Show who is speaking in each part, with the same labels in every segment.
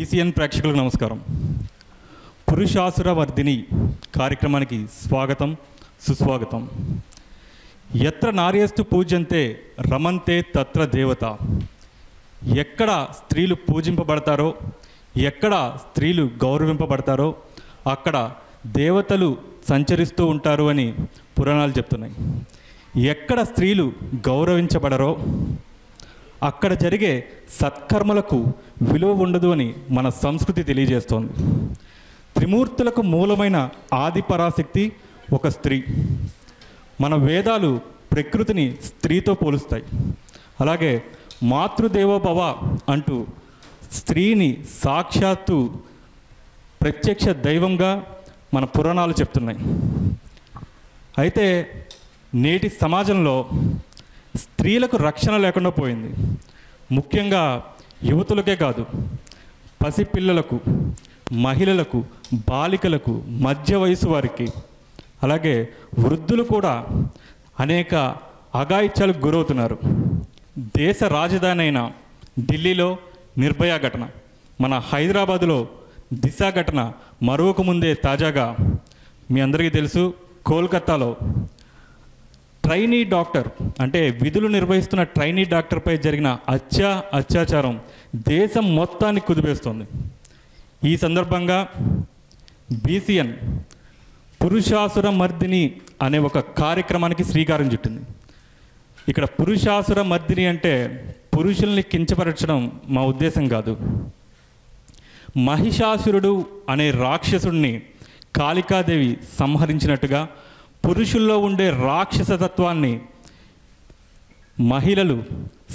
Speaker 1: BCN ప్రేక్షకులకు నమస్కారం. పురుషాసుర వర్ధిని కార్యక్రమానికి స్వాగతం, సుస్వాగతం. ఎత్ర నార్యస్తు పూజ్యంతే రమంతే తత్ర దేవత. ఎక్కడ స్త్రీలు పూజింపబడతారో, ఎక్కడ స్త్రీలు గౌరవింపబడతారో అక్కడ దేవతలు సంచరిస్తూ ఉంటారు అని పురాణాలు చెప్తున్నాయి. ఎక్కడ స్త్రీలు గౌరవించబడరో అక్కడ జరిగే సత్కర్మలకు విలువ ఉండదు అని మన సంస్కృతి తెలియజేస్తోంది. త్రిమూర్తులకు మూలమైన ఆది పరాశక్తి ఒక స్త్రీ. మన వేదాలు ప్రకృతిని స్త్రీతో పోలుస్తాయి. అలాగే మాతృదేవోభవ అంటూ స్త్రీని సాక్షాత్తు ప్రత్యక్ష దైవంగా మన పురాణాలు చెప్తున్నాయి. అయితే నేటి సమాజంలో స్త్రీలకు రక్షణ లేకుండా పోయింది. ముఖ్యంగా యువతులకే కాదు, పసిపిల్లలకు, మహిళలకు, బాలికలకు, మధ్య వయసు వారికి, అలాగే వృద్ధులు కూడా అనేక అఘాయిత్యాలకు గురవుతున్నారు. దేశ రాజధాని అయిన ఢిల్లీలో నిర్భయ ఘటన, మన హైదరాబాదులో దిశ ఘటన, మరొక ముందే తాజాగా మీ అందరికీ తెలుసు కోల్కతాలో ట్రైనీ డాక్టర్ అంటే విధులు నిర్వహిస్తున్న ట్రైనీ డాక్టర్పై జరిగిన అత్యాచారం దేశం మొత్తాన్ని కుదిపేస్తోంది. ఈ సందర్భంగా బీసీఎన్ పురుషాసుర మర్దిని అనే ఒక కార్యక్రమానికి శ్రీకారం చుట్టింది. ఇక్కడ పురుషాసుర మర్దిని అంటే పురుషుల్ని కించపరచడం మా ఉద్దేశం కాదు. మహిషాసురుడు అనే రాక్షసుడిని కాళికాదేవి సంహరించినట్టుగా పురుషుల్లో ఉండే రాక్షసతత్వాన్ని మహిళలు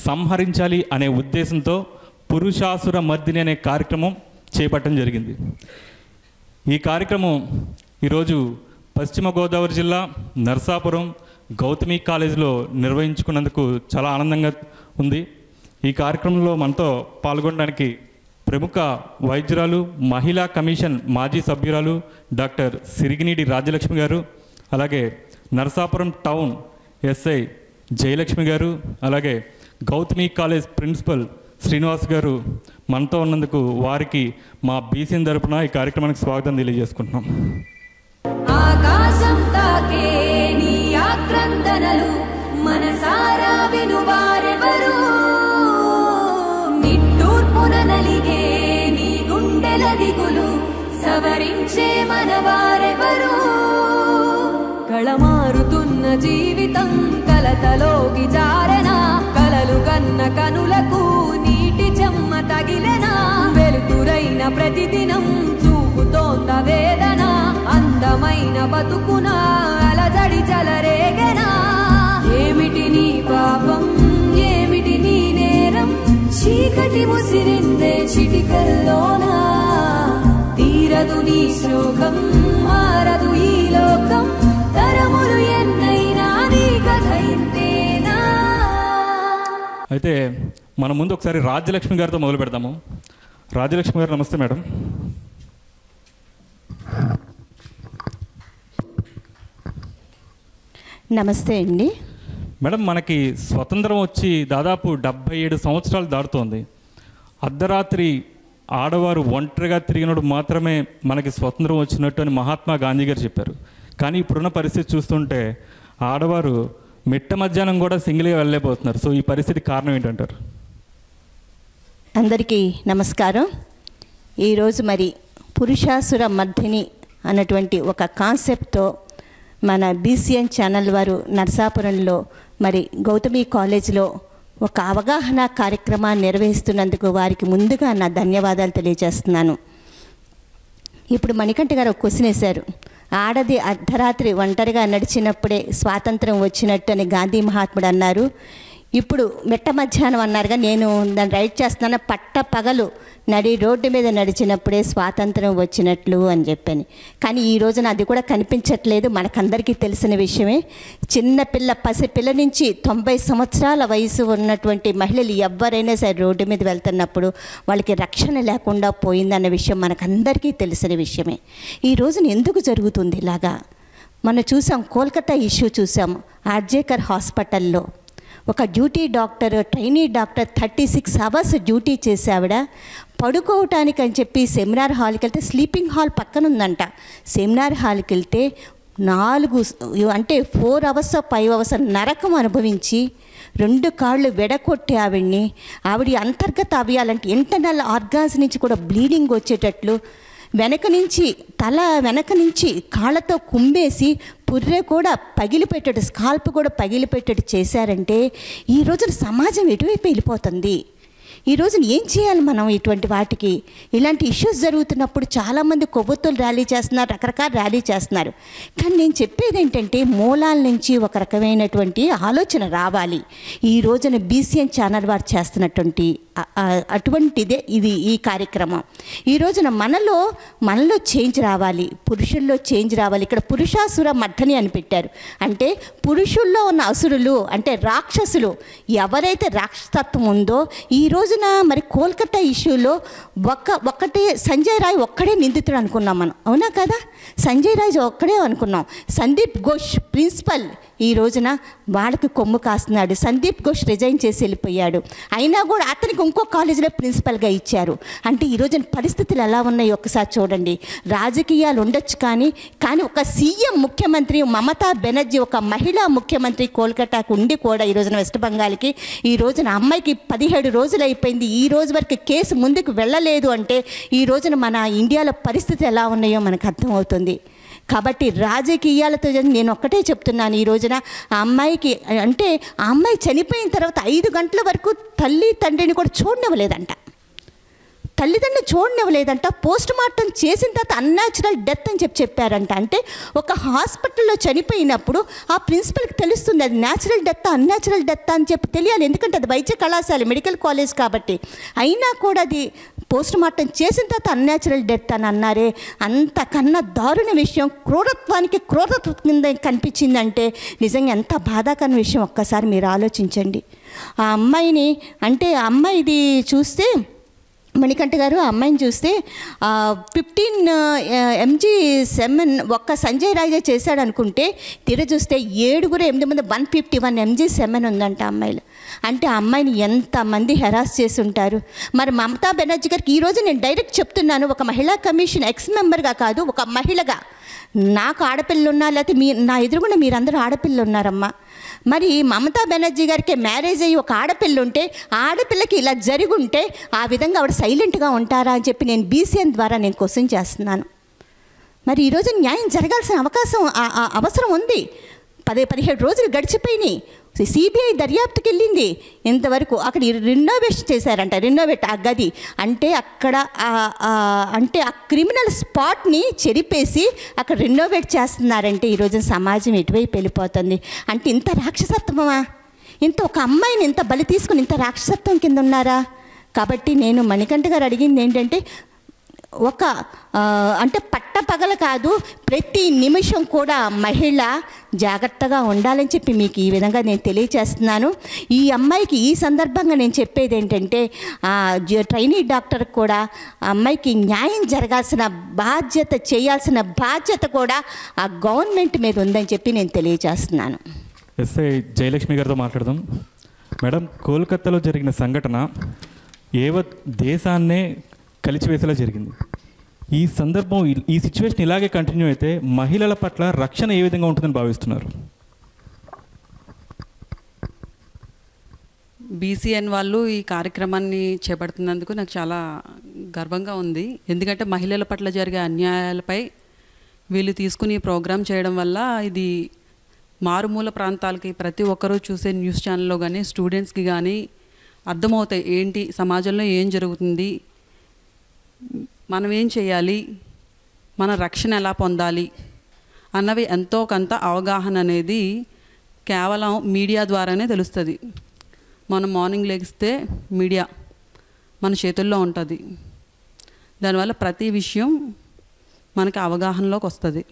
Speaker 1: సంహరించాలి అనే ఉద్దేశంతో పురుషాసుర మర్దిని అనే కార్యక్రమం చేపట్టడం జరిగింది. ఈ కార్యక్రమం ఈరోజు పశ్చిమ గోదావరి జిల్లా నరసాపురం గౌతమి కాలేజీలో నిర్వహించుకున్నందుకు చాలా ఆనందంగా ఉంది. ఈ కార్యక్రమంలో మనతో పాల్గొనడానికి ప్రముఖ వైద్యురాలు, మహిళా కమిషన్ మాజీ సభ్యురాలు డాక్టర్ సిరిగినీడి రాజ్యలక్ష్మి గారు, అలాగే నరసాపురం టౌన్ ఎస్ఐ జయలక్ష్మి గారు, అలాగే గౌతమి కాలేజ్ ప్రిన్సిపల్ శ్రీనివాస్ గారు మనతో ఉన్నందుకు వారికి మా బీసీఎన్ తరపున ఈ కార్యక్రమానికి స్వాగతం తెలియజేసుకుంటున్నాం.
Speaker 2: ఆకాశం తాకే నీ ఆక్రందనలు మనసారా వినువారెవరు, నిట్టూర్పున నలిగే నీ గుండెల దిగులు సవరించే మనవారెవరు. కళమారుతున్న జీవితం కలతలోకి జారెనా, కలలు కన్న కనులకు నీటి చెమ్మ తగిలెనా, వెలుతురైన ప్రతిదినం చూపుతోంద వేదన, అందమైన బతుకున అలజడి చలరేగెనా. ఏమిటి నీ పాపం, ఏమిటి నీ నేరం, చీకటి ముసిరిందే చిటికల్లోనా, తీరదు నీ శోకం, మారదు ఈ లోకం, తరములు ఎన్నైనా నీ కథ ఇంతేనా.
Speaker 1: అయితే మన ముందు ఒకసారి రాజ్యలక్ష్మి గారితో మొదలు పెడతాము. రాజ్యలక్ష్మి గారు నమస్తే మేడం.
Speaker 3: నమస్తే అండి.
Speaker 1: మేడం, మనకి స్వతంత్రం వచ్చి దాదాపు 77 సంవత్సరాలు దాటుతోంది. అర్ధరాత్రి ఆడవారు ఒంటరిగా తిరిగినప్పుడు మాత్రమే మనకి స్వతంత్రం వచ్చినట్టు అని మహాత్మా గాంధీ గారు చెప్పారు. కానీ ఇప్పుడున్న పరిస్థితి చూస్తుంటే ఆడవారు మిట్ట మధ్యాహ్నం కూడా సింగిల్గా వెళ్ళలేకపోతున్నారు. సో ఈ పరిస్థితి కారణం ఏంటంటారు?
Speaker 3: అందరికీ నమస్కారం. ఈరోజు మరి పురుషాసుర మర్దిని అన్నటువంటి ఒక కాన్సెప్ట్తో మన బీసీఎన్ ఛానల్ వారు నరసాపురంలో మరి గౌతమి కాలేజీలో ఒక అవగాహన కార్యక్రమాన్ని నిర్వహిస్తున్నందుకు వారికి ముందుగా నా ధన్యవాదాలు తెలియజేస్తున్నాను. ఇప్పుడు మణికంఠ గారు ఒక క్వశ్చన్ వేశారు. ఆడది అర్ధరాత్రి ఒంటరిగా నడిచినప్పుడే స్వాతంత్రం వచ్చినట్టు అని గాంధీ మహాత్ముడు అన్నారు. ఇప్పుడు మిట్ట మధ్యాహ్నం అన్నారుగా, నేను దాన్ని రైట్ చేస్తున్నాను, పట్ట పగలు నడి రోడ్డు మీద నడిచినప్పుడే స్వాతంత్రం వచ్చినట్లు అని చెప్పాను. కానీ ఈ రోజున అది కూడా కనిపించట్లేదు. మనకందరికీ తెలిసిన విషయమే. చిన్నపిల్ల, పసిపిల్ల నుంచి 90 సంవత్సరాల వయసు ఉన్నటువంటి మహిళలు ఎవరైనా సరే రోడ్డు మీద వెళ్తున్నప్పుడు వాళ్ళకి రక్షణ లేకుండా పోయిందన్న విషయం మనకందరికీ తెలిసిన విషయమే. ఈ రోజున ఎందుకు జరుగుతుంది ఇలాగా? మనం చూసాం, కోల్కతా ఇష్యూ చూసాం. ఆర్జేకర్ హాస్పిటల్లో ఒక duty doctor, trainee doctor 36 hours duty చేసే ఆవిడ పడుకోవటానికి అని చెప్పి సెమినార్ హాల్కి వెళ్తే, స్లీపింగ్ హాల్ పక్కన ఉందంట, సెమినార్ హాల్కి వెళ్తే 4 అవర్స్ 5 అవర్స్ నరకం అనుభవించి 2 కాళ్ళు వెడకొట్టి ఆవిడ అంతర్గత అవయాలంటే ఇంటర్నల్ ఆర్గాన్స్ నుంచి కూడా బ్లీడింగ్ వచ్చేటట్లు తల వెనక నుంచి కాళ్ళతో కుంబేసి పుర్రె కూడా పగిలిపెట్టేట్టు, స్కాల్ప్ కూడా పగిలిపెట్టేట్టు చేశారంటే ఈ రోజున సమాజం ఎటువైపు వెళ్ళిపోతుంది? ఈ రోజున ఏం చేయాలి మనం? ఇటువంటి వాటికి ఇలాంటి ఇష్యూస్ జరుగుతున్నప్పుడు చాలామంది కొవ్వొత్తులు ర్యాలీ చేస్తున్నారు, రకరకాల ర్యాలీ చేస్తున్నారు. కానీ నేను చెప్పేది ఏంటంటే మూలాల నుంచి ఒక రకమైనటువంటి ఆలోచన రావాలి. ఈ రోజున బీసీఎన్ ఛానల్ వారు చేస్తున్నటువంటి అటువంటిదే ఈ కార్యక్రమం. ఈ రోజున మనలో చేంజ్ రావాలి, పురుషుల్లో చేంజ్ రావాలి. ఇక్కడ పురుషాసుర మర్ధని అని పెట్టారు. అంటే పురుషుల్లో ఉన్న అసురులు అంటే రాక్షసులు, ఎవరైతే రాక్షసత్వం ఉందో ఈ రోజున మరి కోల్కతా ఇష్యూలో ఒక్కటే సంజయ్ రాయ్ ఒక్కడే నిందితుడు అనుకున్నాం మనం, అవునా కదా? సంజయ్ రాయ్ ఒక్కడే అనుకున్నాం. సందీప్ ఘోష్ ప్రిన్సిపల్ ఈ రోజున వాళ్ళకి కొమ్ము కాస్తున్నాడు. సందీప్ ఘోష్ రిజైన్ చేసి వెళ్ళిపోయాడు. అయినా కూడా అతనికి ఇంకో కాలేజీలో ప్రిన్సిపల్గా ఇచ్చారు. అంటే ఈ రోజున పరిస్థితులు ఎలా ఉన్నాయి ఒక్కసారి చూడండి. రాజకీయాలు ఉండొచ్చు కానీ ఒక సీఎం ముఖ్యమంత్రి మమతా బెనర్జీ, ఒక మహిళా ముఖ్యమంత్రి కోల్కతాకు ఉండి కూడా ఈ రోజున వెస్ట్ బెంగాల్కి ఈ రోజున అమ్మాయికి 17 రోజులు అయిపోయింది, ఈ రోజు వరకు కేసు ముందుకు వెళ్ళలేదు అంటే ఈ రోజున మన ఇండియాలో పరిస్థితులు ఎలా ఉన్నాయో మనకు అర్థమవుతుంది. కాబట్టి రాజకీయాలతో నేను ఒక్కటే చెప్తున్నాను, ఈ రోజున ఆ అమ్మాయికి అంటే ఆ అమ్మాయి చనిపోయిన తర్వాత 5 గంటల వరకు తల్లి తండ్రిని కూడా చూడనివ్వలేదంట. పోస్ట్ మార్టం చేసిన తర్వాత అన్యాచురల్ డెత్ అని చెప్పారంట. అంటే ఒక హాస్పిటల్లో చనిపోయినప్పుడు ఆ ప్రిన్సిపల్కి తెలుస్తుంది అది న్యాచురల్ డెత్ అన్యాచురల్ డెత్ అని చెప్పి తెలియాలి. ఎందుకంటే అది వైద్య కళాశాల, మెడికల్ కాలేజ్ కాబట్టి. అయినా కూడా అది పోస్ట్ మార్టం చేసిన తర్వాత అన్యాచురల్ డెత్ అని అన్నారే. అంతకన్నా దారుణ విషయం, క్రూరత్వం కింద కనిపించిందంటే నిజంగా ఎంత బాధాకరమైన విషయం ఒక్కసారి మీరు ఆలోచించండి. ఆ అమ్మాయిని అంటే ఆ అమ్మాయిది చూస్తే మణికంఠ గారు, ఆ అమ్మాయిని చూస్తే 15 mg సెమెన్ ఒక్క సంజయ్ రాజే చేశాడు అనుకుంటే తీర చూస్తే 7 8 151 mg సెమెన్ ఉందంట అమ్మాయిలు. అంటే ఆ అమ్మాయిని ఎంతమంది హెరాస్ చేసి ఉంటారు. మరి మమతా బెనర్జీ గారికి ఈరోజు నేను డైరెక్ట్ చెప్తున్నాను, ఒక మహిళా కమిషన్ ఎక్స్ మెంబర్గా కాదు, ఒక మహిళగా నాకు ఆడపిల్లలు ఉన్నా, లేకపోతే నా ఎదురుగుండా మీరందరూ ఆడపిల్లలు ఉన్నారమ్మా. మరి మమతా బెనర్జీ గారికి మ్యారేజ్ అయ్యి ఒక ఆడపిల్ల ఉంటే, ఆడపిల్లకి ఇలా జరుగుంటే ఆ విధంగా ఆవిడ సైలెంట్గా ఉంటారా అని చెప్పి నేను బీసీఎన్ ద్వారా నేను క్వశ్చన్ చేస్తున్నాను. మరి ఈరోజు న్యాయం జరగాల్సిన అవసరం ఉంది. 17 రోజులు గడిచిపోయినాయి. సిబిఐ దర్యాప్తుకి వెళ్ళింది. ఇంతవరకు అక్కడ రినోవేషన్ చేశారంట, ఆ గది అంటే అక్కడ అంటే ఆ క్రిమినల్ స్పాట్ని చెరిపేసి అక్కడ రినోవేట్ చేస్తున్నారంటే ఈరోజు సమాజం ఎటువైపు వెళ్ళిపోతుంది? అంటే ఇంత రాక్షసత్వమా? ఒక అమ్మాయిని ఇంత బలి తీసుకుని ఇంత రాక్షసత్వం కింద ఉన్నారా? కాబట్టి నేను మణికంఠ గారు అడిగింది ఏంటంటే అంటే పట్టపగల కాదు, ప్రతి నిమిషం కూడా మహిళ జాగ్రత్తగా ఉండాలని చెప్పి మీకు ఈ విధంగా నేను తెలియచేస్తున్నాను. ఈ అమ్మాయికి ఈ సందర్భంగా నేను చెప్పేది ఏంటంటే ట్రైనీ డాక్టర్ కూడా ఆ అమ్మాయికి న్యాయం చేయాల్సిన బాధ్యత కూడా ఆ గవర్నమెంట్ మీద ఉందని చెప్పి నేను తెలియచేస్తున్నాను.
Speaker 1: ఎస్ఐ జయలక్ష్మి గారితో మాట్లాడదాం. మేడం, కోల్కతాలో జరిగిన సంఘటన దేశాన్నే కలిచివేసేలా జరిగింది. ఈ సందర్భం, ఈ సిచ్యువేషన్ ఇలాగే కంటిన్యూ అయితే మహిళల పట్ల రక్షణ ఏ విధంగా ఉంటుందని భావిస్తున్నారు?
Speaker 4: బీసీఎన్ వాళ్ళు ఈ కార్యక్రమాన్ని చేపడుతున్నందుకు నాకు చాలా గర్వంగా ఉంది. ఎందుకంటే మహిళల పట్ల జరిగే అన్యాయాలపై వీళ్ళు తీసుకుని ప్రోగ్రాం చేయడం వల్ల ఇది మారుమూల ప్రాంతాలకి ప్రతి ఒక్కరూ చూసే న్యూస్ ఛానల్లో కానీ స్టూడెంట్స్కి కానీ అర్థమవుతాయి ఏంటి సమాజంలో ఏం జరుగుతుంది, మనం ఏం చేయాలి, మన రక్షణ ఎలా పొందాలి అన్నవి ఎంతో కొంత అవగాహన అనేది కేవలం మీడియా ద్వారానే తెలుస్తుంది. మనం మార్నింగ్ లెగిస్తే మీడియా మన చేతుల్లో ఉంటుంది. దానివల్ల ప్రతి విషయం మనకి అవగాహనలోకి వస్తుంది.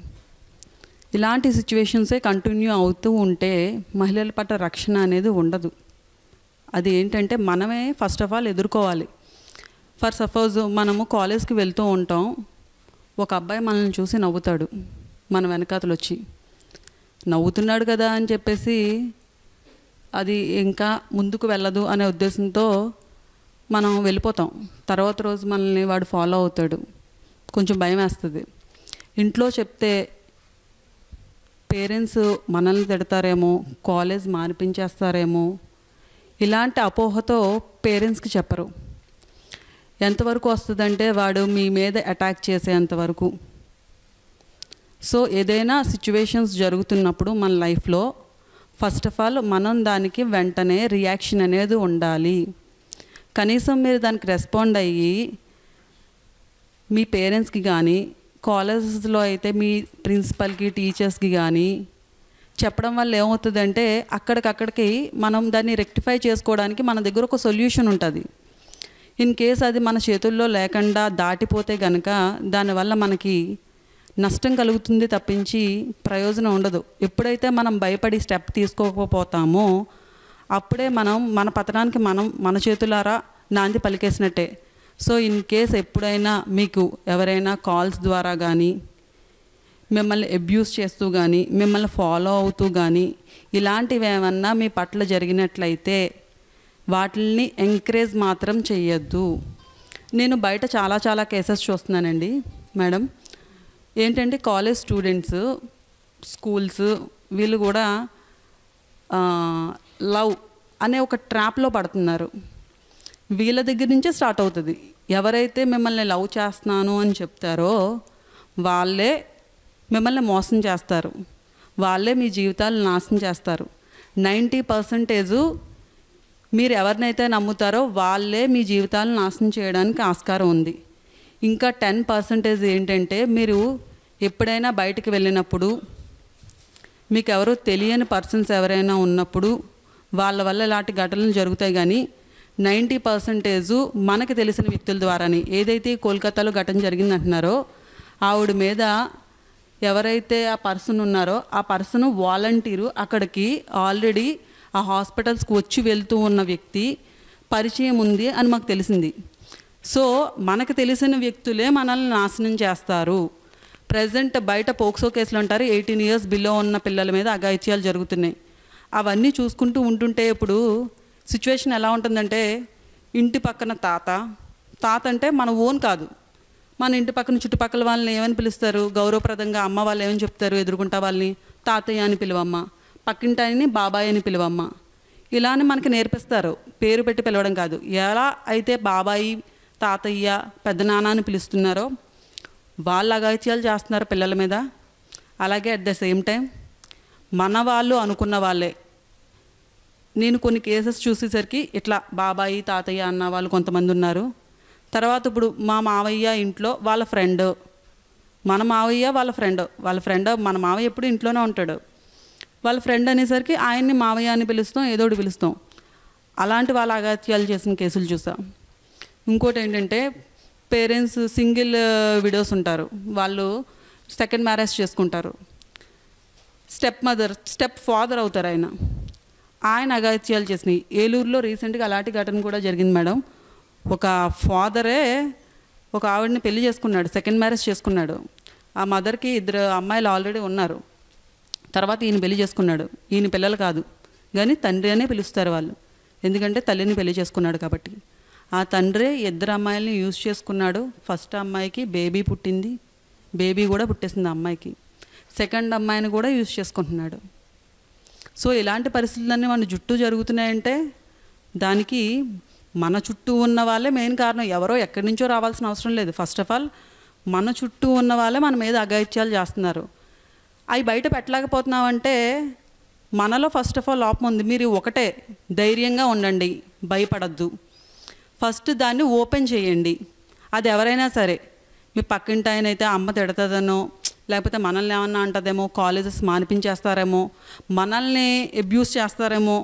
Speaker 4: ఇలాంటి సిచ్యువేషన్సే కంటిన్యూ అవుతూ ఉంటే మహిళల పట్ల రక్షణ అనేది ఉండదు. అది ఏంటంటే మనమే ఫస్ట్ ఆఫ్ ఆల్ ఎదుర్కోవాలి. ఫర్ సపోజ్ మనము కాలేజ్కి వెళ్తూ ఉంటాం, ఒక అబ్బాయి మనల్ని చూసి నవ్వుతాడు, మన వెనకాతలు వచ్చి నవ్వుతున్నాడు కదా అని చెప్పేసి అది ఇంకా ముందుకు వెళ్ళదు అనే ఉద్దేశంతో మనం వెళ్ళిపోతాం. తర్వాత రోజు మనల్ని వాడు ఫాలో అవుతాడు, కొంచెం భయం వేస్తుంది. ఇంట్లో చెప్తే పేరెంట్స్ మనల్ని తిడతారేమో, కాలేజ్ మానిపించేస్తారేమో, ఇలాంటి అపోహతో పేరెంట్స్కి చెప్పరు. ఎంతవరకు వస్తుందంటే వాడు మీ మీద అటాక్ చేసేంతవరకు. సో ఏదైనా సిచ్యువేషన్స్ జరుగుతున్నప్పుడు మన లైఫ్లో ఫస్ట్ ఆఫ్ ఆల్ మనం దానికి వెంటనే రియాక్షన్ అనేది ఉండాలి. కనీసం మీరు దానికి రెస్పాండ్ అయ్యి మీ పేరెంట్స్కి కానీ, కాలేజెస్లో అయితే మీ ప్రిన్సిపల్కి, టీచర్స్కి కానీ చెప్పడం వల్ల ఏమవుతుందంటే అక్కడికక్కడికి మనం దాన్ని రెక్టిఫై చేసుకోవడానికి మన దగ్గర ఒక సొల్యూషన్ ఉంటుంది. ఇన్ కేస్ అది మన చేతుల్లో లేకుండా దాటిపోతే కనుక దానివల్ల మనకి నష్టం కలుగుతుంది తప్పించి ప్రయోజనం ఉండదు. ఎప్పుడైతే మనం భయపడి స్టెప్ తీసుకోకపోతామో అప్పుడే మనం మన పతనానికి మన చేతులారా నాంది పలికేసినట్టే. సో ఇన్ కేస్ ఎప్పుడైనా మీకు ఎవరైనా కాల్స్ ద్వారా కానీ, మిమ్మల్ని అబ్యూస్ చేస్తూ కానీ, మిమ్మల్ని ఫాలో అవుతూ కానీ ఇలాంటివి ఏమన్నా మీ పట్ల జరిగినట్లయితే వాటిని ఎంకరేజ్ మాత్రం చేయొద్దు. నేను బయట చాలా కేసెస్ చూస్తున్నానండి మేడం. ఏంటంటే కాలేజ్ స్టూడెంట్స్, స్కూల్స్ వీళ్ళు కూడా లవ్ అనే ఒక ట్రాప్లో పడుతున్నారు. వీళ్ళ దగ్గర నుంచే స్టార్ట్ అవుతుంది. ఎవరైతే మిమ్మల్ని లవ్ చేస్తున్నాను అని చెప్తారో వాళ్ళే మిమ్మల్ని మోసం చేస్తారు, వాళ్ళే మీ జీవితాలు నాశనం చేస్తారు. 90% మీరు ఎవరినైతే నమ్ముతారో వాళ్ళే మీ జీవితాలను నాశనం చేయడానికి ఆస్కారం ఉంది. ఇంకా 10% ఏంటంటే మీరు ఎప్పుడైనా బయటికి వెళ్ళినప్పుడు మీకు ఎవరో తెలియని పర్సన్స్ ఎవరైనా ఉన్నప్పుడు వాళ్ళ వల్ల ఇలాంటి ఘటనలు జరుగుతాయి. కానీ 90% మనకు తెలిసిన వ్యక్తుల ద్వారానే. ఏదైతే కోల్కతాలో ఘటన జరిగిందంటున్నారో ఆవిడ మీద ఎవరైతే ఆ పర్సన్ ఉన్నారో ఆ పర్సన్ వాలంటీరు, అక్కడికి ఆల్రెడీ ఆ హాస్పిటల్స్కి వచ్చి వెళ్తూ ఉన్న వ్యక్తి పరిచయం ఉంది అని మాకు తెలిసింది. సో మనకు తెలిసిన వ్యక్తులే మనల్ని నాశనం చేస్తారు. ప్రజెంట్ బయట పోక్సో కేసులు అంటారు, 18 years బిలో ఉన్న పిల్లల మీద అఘాయిత్యాలు జరుగుతున్నాయి. అవన్నీ చూసుకుంటూ ఉంటుంటే ఇప్పుడు సిచ్యువేషన్ ఎలా ఉంటుందంటే ఇంటి పక్కన తాత అంటే మన ఓన్ కాదు, మన ఇంటి పక్కన చుట్టుపక్కల వాళ్ళని ఏమని పిలుస్తారు గౌరవప్రదంగా? అమ్మ వాళ్ళు ఏమని చెప్తారు ఎదుర్కొంటా వాళ్ళని? తాతయ్య అని పిలువమ్మ, పక్కింటాయని బాబాయ్ అని పిలువమ్మ, ఇలా అని మనకి నేర్పిస్తారు. పేరు పెట్టి పిలవడం కాదు. ఎలా అయితే బాబాయి, తాతయ్య, పెద్దనాన్న అని పిలుస్తున్నారో వాళ్ళు అఘాయిత్యాలు చేస్తున్నారు పిల్లల మీద. అలాగే అట్ ద సేమ్ టైం మన వాళ్ళు అనుకున్న వాళ్ళే. నేను కొన్ని కేసెస్ చూసేసరికి ఇట్లా బాబాయి, తాతయ్య అన్న వాళ్ళు కొంతమంది ఉన్నారు. తర్వాత ఇప్పుడు మా మావయ్య ఇంట్లో వాళ్ళ ఫ్రెండ్, మన మావయ్య వాళ్ళ ఫ్రెండ్, మన మావయ్య ఎప్పుడు ఇంట్లోనే ఉంటాడు. వాళ్ళ ఫ్రెండ్ అనేసరికి ఆయన్ని మావయ్య అని పిలుస్తాం, ఏదోటి పిలుస్తాం. అలాంటి వాళ్ళ అఘాయిత్యాలు చేసిన కేసులు చూసాం. ఇంకోటి ఏంటంటే పేరెంట్స్ సింగిల్ విడోస్ ఉంటారు, వాళ్ళు సెకండ్ మ్యారేజ్ చేసుకుంటారు. స్టెప్ ఫాదర్ అవుతారు ఆయన అఘాయిత్యాలు చేసినాయి. ఏలూరులో రీసెంట్గా అలాంటి ఘటన కూడా జరిగింది మేడం. ఒక ఫాదరే ఒక ఆవిడని పెళ్లి చేసుకున్నాడు, సెకండ్ మ్యారేజ్ చేసుకున్నాడు. ఆ మదర్కి 2 అమ్మాయిలు ఆల్రెడీ ఉన్నారు. తర్వాత ఈయన పెళ్లి చేసుకున్నాడు. ఈయన పిల్లలు కాదు కానీ తండ్రి అనే పిలుస్తారు వాళ్ళు, ఎందుకంటే తల్లిని పెళ్లి చేసుకున్నాడు కాబట్టి. ఆ తండ్రి 2 అమ్మాయిలని యూజ్ చేసుకున్నాడు. ఫస్ట్ అమ్మాయికి బేబీ పుట్టింది, బేబీ కూడా పుట్టేసింది అమ్మాయికి. సెకండ్ అమ్మాయిని కూడా యూజ్ చేసుకుంటున్నాడు. సో ఇలాంటి పరిస్థితులన్నీ మన చుట్టూ జరుగుతున్నాయంటే దానికి మన చుట్టూ ఉన్న వాళ్ళే మెయిన్ కారణం. ఎవరో ఎక్కడి నుంచో రావాల్సిన అవసరం లేదు. ఫస్ట్ ఆఫ్ ఆల్ మన చుట్టూ ఉన్న వాళ్ళే మన మీద అఘాయిత్యాలు చేస్తున్నారు. అవి బయట పెట్టలేకపోతున్నామంటే మనలో ఫస్ట్ ఆఫ్ ఆల్ లోపం ఉంది. మీరు ఒకటే ధైర్యంగా ఉండండి, భయపడద్దు. ఫస్ట్ దాన్ని ఓపెన్ చేయండి. అది ఎవరైనా సరే, మీ పక్కింటి ఆయన అయితే అమ్మ తిడతదనో, లేకపోతే మనల్ని ఏమన్నా అంటదేమో, కాలేజెస్ మానిపించేస్తారేమో, మనల్ని అబ్యూస్ చేస్తారేమో,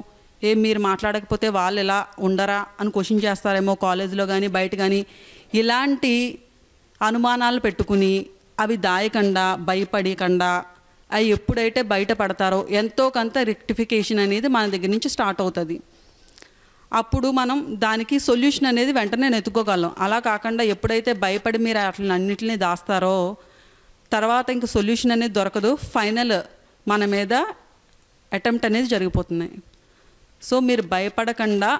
Speaker 4: మీరు మాట్లాడకపోతే వాళ్ళు ఎలా ఉండరా అని క్వశ్చన్ చేస్తారేమో కాలేజీలో కానీ బయట కానీ, ఇలాంటి అనుమానాలు పెట్టుకుని అవి దాయకుండా, భయపడకుండా అవి ఎప్పుడైతే బయటపడతారో ఎంతో కొంత రెక్టిఫికేషన్ అనేది మన దగ్గర నుంచి స్టార్ట్ అవుతుంది. అప్పుడు మనం దానికి సొల్యూషన్ అనేది వెంటనే వెతుక్కోగలం. అలా కాకుండా ఎప్పుడైతే భయపడి మీరు అన్నింటినీ దాస్తారో తర్వాత ఇంక సొల్యూషన్ అనేది దొరకదు. ఫైనల్ మన మీద అటెంప్ట్ అనేది జరిగిపోతున్నాయి. సో మీరు భయపడకుండా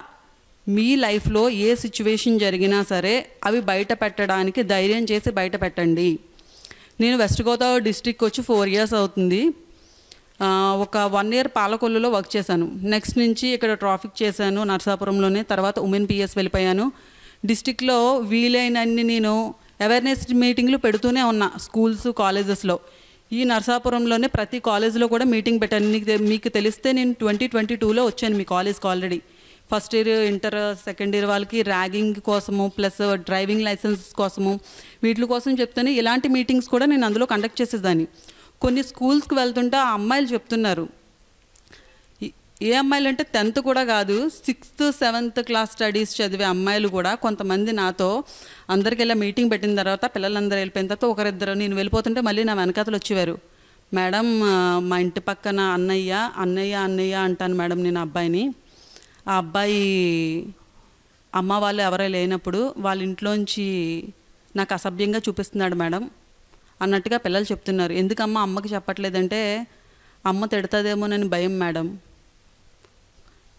Speaker 4: మీ లైఫ్లో ఏ సిచ్యువేషన్ జరిగినా సరే అవి బయట పెట్టడానికి ధైర్యం చేసి బయట పెట్టండి. నేను వెస్ట్ గోదావరి డిస్ట్రిక్ట్ వచ్చి 4 years అవుతుంది. ఒక 1 year పాలకొల్లులో వర్క్ చేశాను. నెక్స్ట్ నుంచి ఇక్కడ ట్రాఫిక్ చేశాను నరసాపురంలోనే. తర్వాత ఉమెన్ పిఎస్ వెళ్ళిపోయాను. డిస్ట్రిక్ట్లో వీలైనన్ని నేను అవేర్నెస్ మీటింగ్లు పెడుతూనే ఉన్నా స్కూల్స్ కాలేజెస్లో. ఈ నరసాపురంలోనే ప్రతి కాలేజ్లో కూడా మీటింగ్ పెట్టాను. మీకు తెలిస్తే నేను 2022లో వచ్చాను మీ కాలేజ్కి already. First year, inter, second year వాళ్ళకి ర్యాగింగ్ కోసము ప్లస్ డ్రైవింగ్ లైసెన్స్ కోసము వీటి కోసం చెప్తాను. ఇలాంటి మీటింగ్స్ కూడా నేను అందులో కండక్ట్ చేసేదాన్ని. కొన్ని స్కూల్స్కి వెళ్తుంటే ఆ అమ్మాయిలు చెప్తున్నారు, ఏ అమ్మాయిలు అంటే 10th కూడా కాదు, 6th, 7th క్లాస్ స్టడీస్ చదివే అమ్మాయిలు కూడా కొంతమంది నాతో అందరికి ఇలా మీటింగ్ పెట్టిన తర్వాత పిల్లలందరూ వెళ్ళిపోయిన తర్వాత ఒకరిద్దరు నేను వెళ్ళిపోతుంటే మళ్ళీ నా వెనకాతలు వచ్చేవారు. మేడం మా ఇంటి పక్కన అన్నయ్య అన్నయ్య అన్నయ్య అంటాను మేడం నేను అబ్బాయిని. ఆ అబ్బాయి అమ్మ వాళ్ళు ఎవరో లేనప్పుడు వాళ్ళ ఇంట్లోంచి నాకు అసభ్యంగా చూపిస్తున్నాడు మేడం అన్నట్టుగా పిల్లలు చెప్తున్నారు. ఎందుకమ్మా అమ్మకి చెప్పట్లేదంటే అమ్మ తిడతాదేమోనని భయం మేడం.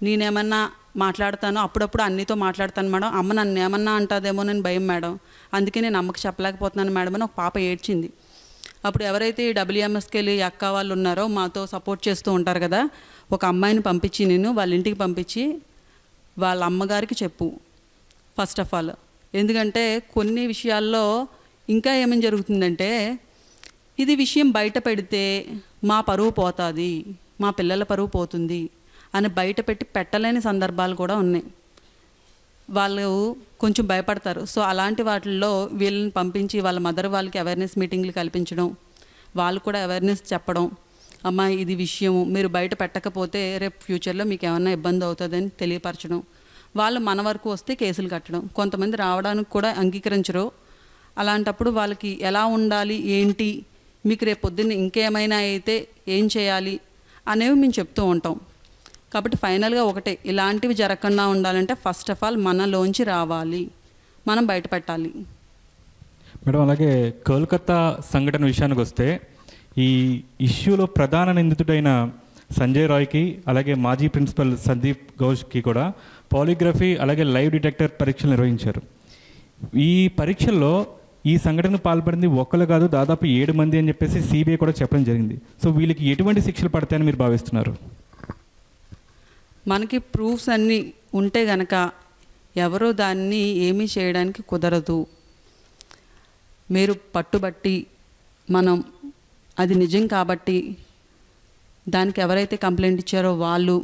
Speaker 4: నేనేమన్నా మాట్లాడతాను, అప్పుడప్పుడు అన్నితో మాట్లాడతాను మేడం, అమ్మ నన్ను ఏమన్నా అంటాదేమోనని భయం మేడం, అందుకే నేను అమ్మకి చెప్పలేకపోతున్నాను మేడం అని ఒక పాప ఏడ్చింది. అప్పుడు ఎవరైతే ఈ WMSకి వెళ్ళి అక్క వాళ్ళు ఉన్నారో మాతో సపోర్ట్ చేస్తూ ఉంటారు కదా, ఒక అమ్మాయిని పంపించి నేను వాళ్ళ ఇంటికి పంపించి వాళ్ళ అమ్మగారికి చెప్పు ఫస్ట్ ఆఫ్ ఆల్. ఎందుకంటే కొన్ని విషయాల్లో ఇంకా ఏమేమి జరుగుతుందంటే ఇది విషయం బయట పెడితే మా పరువు పోతుంది, మా పిల్లల పరువు పోతుంది అని బయట పెట్టి పెట్టలేని సందర్భాలు కూడా ఉన్నాయి. వాళ్ళు కొంచెం భయపడతారు. సో అలాంటి వాటిల్లో వీళ్ళని పంపించి వాళ్ళ మదర్ వాళ్ళకి అవేర్నెస్ మీటింగ్లు కల్పించడం, వాళ్ళు కూడా అవేర్నెస్ చెప్పడం, అమ్మ ఇది విషయం మీరు బయట పెట్టకపోతే రేపు ఫ్యూచర్లో మీకు ఏమన్నా ఇబ్బంది అవుతుందని తెలియపరచడం. వాళ్ళు మన వరకు వస్తే కేసులు కట్టడం. కొంతమంది రావడానికి కూడా అంగీకరించరు. అలాంటప్పుడు వాళ్ళకి ఎలా ఉండాలి, ఏంటి, మీకు రేపు పొద్దున్న ఇంకేమైనా అయితే ఏం చేయాలి అనేవి మేము చెప్తూ ఉంటాం. కాబట్టి ఫైనల్గా ఒకటే, ఇలాంటివి జరగకుండా ఉండాలంటే ఫస్ట్ ఆఫ్ ఆల్ మనలోంచి రావాలి, మనం బయట పెట్టాలి.
Speaker 1: మేడం, అలాగే కోల్కతా సంఘటన విషయానికి వస్తే ఈ ఇష్యూలో ప్రధాన నిందితుడైన సంజయ్ రాయ్కి అలాగే మాజీ ప్రిన్సిపల్ సందీప్ ఘోష్కి కూడా పాలిగ్రఫీ అలాగే లైవ్ డిటెక్టర్ పరీక్షలు నిర్వహించారు. ఈ పరీక్షల్లో ఈ సంఘటనకు పాల్పడింది ఒక్కరు కాదు, దాదాపు 7 మంది అని చెప్పేసి సిబిఐ కూడా చెప్పడం జరిగింది. సో వీళ్ళకి ఎటువంటి శిక్షలు పడతాయని మీరు భావిస్తున్నారు?
Speaker 4: మనకి ప్రూఫ్స్ అన్నీ ఉంటే గనక ఎవరో దాన్ని ఏమీ చేయడానికి కుదరదు. మీరు పట్టుబట్టి మనం అది నిజం కాబట్టి దానికి ఎవరైతే కంప్లైంట్ ఇచ్చారో వాళ్ళు,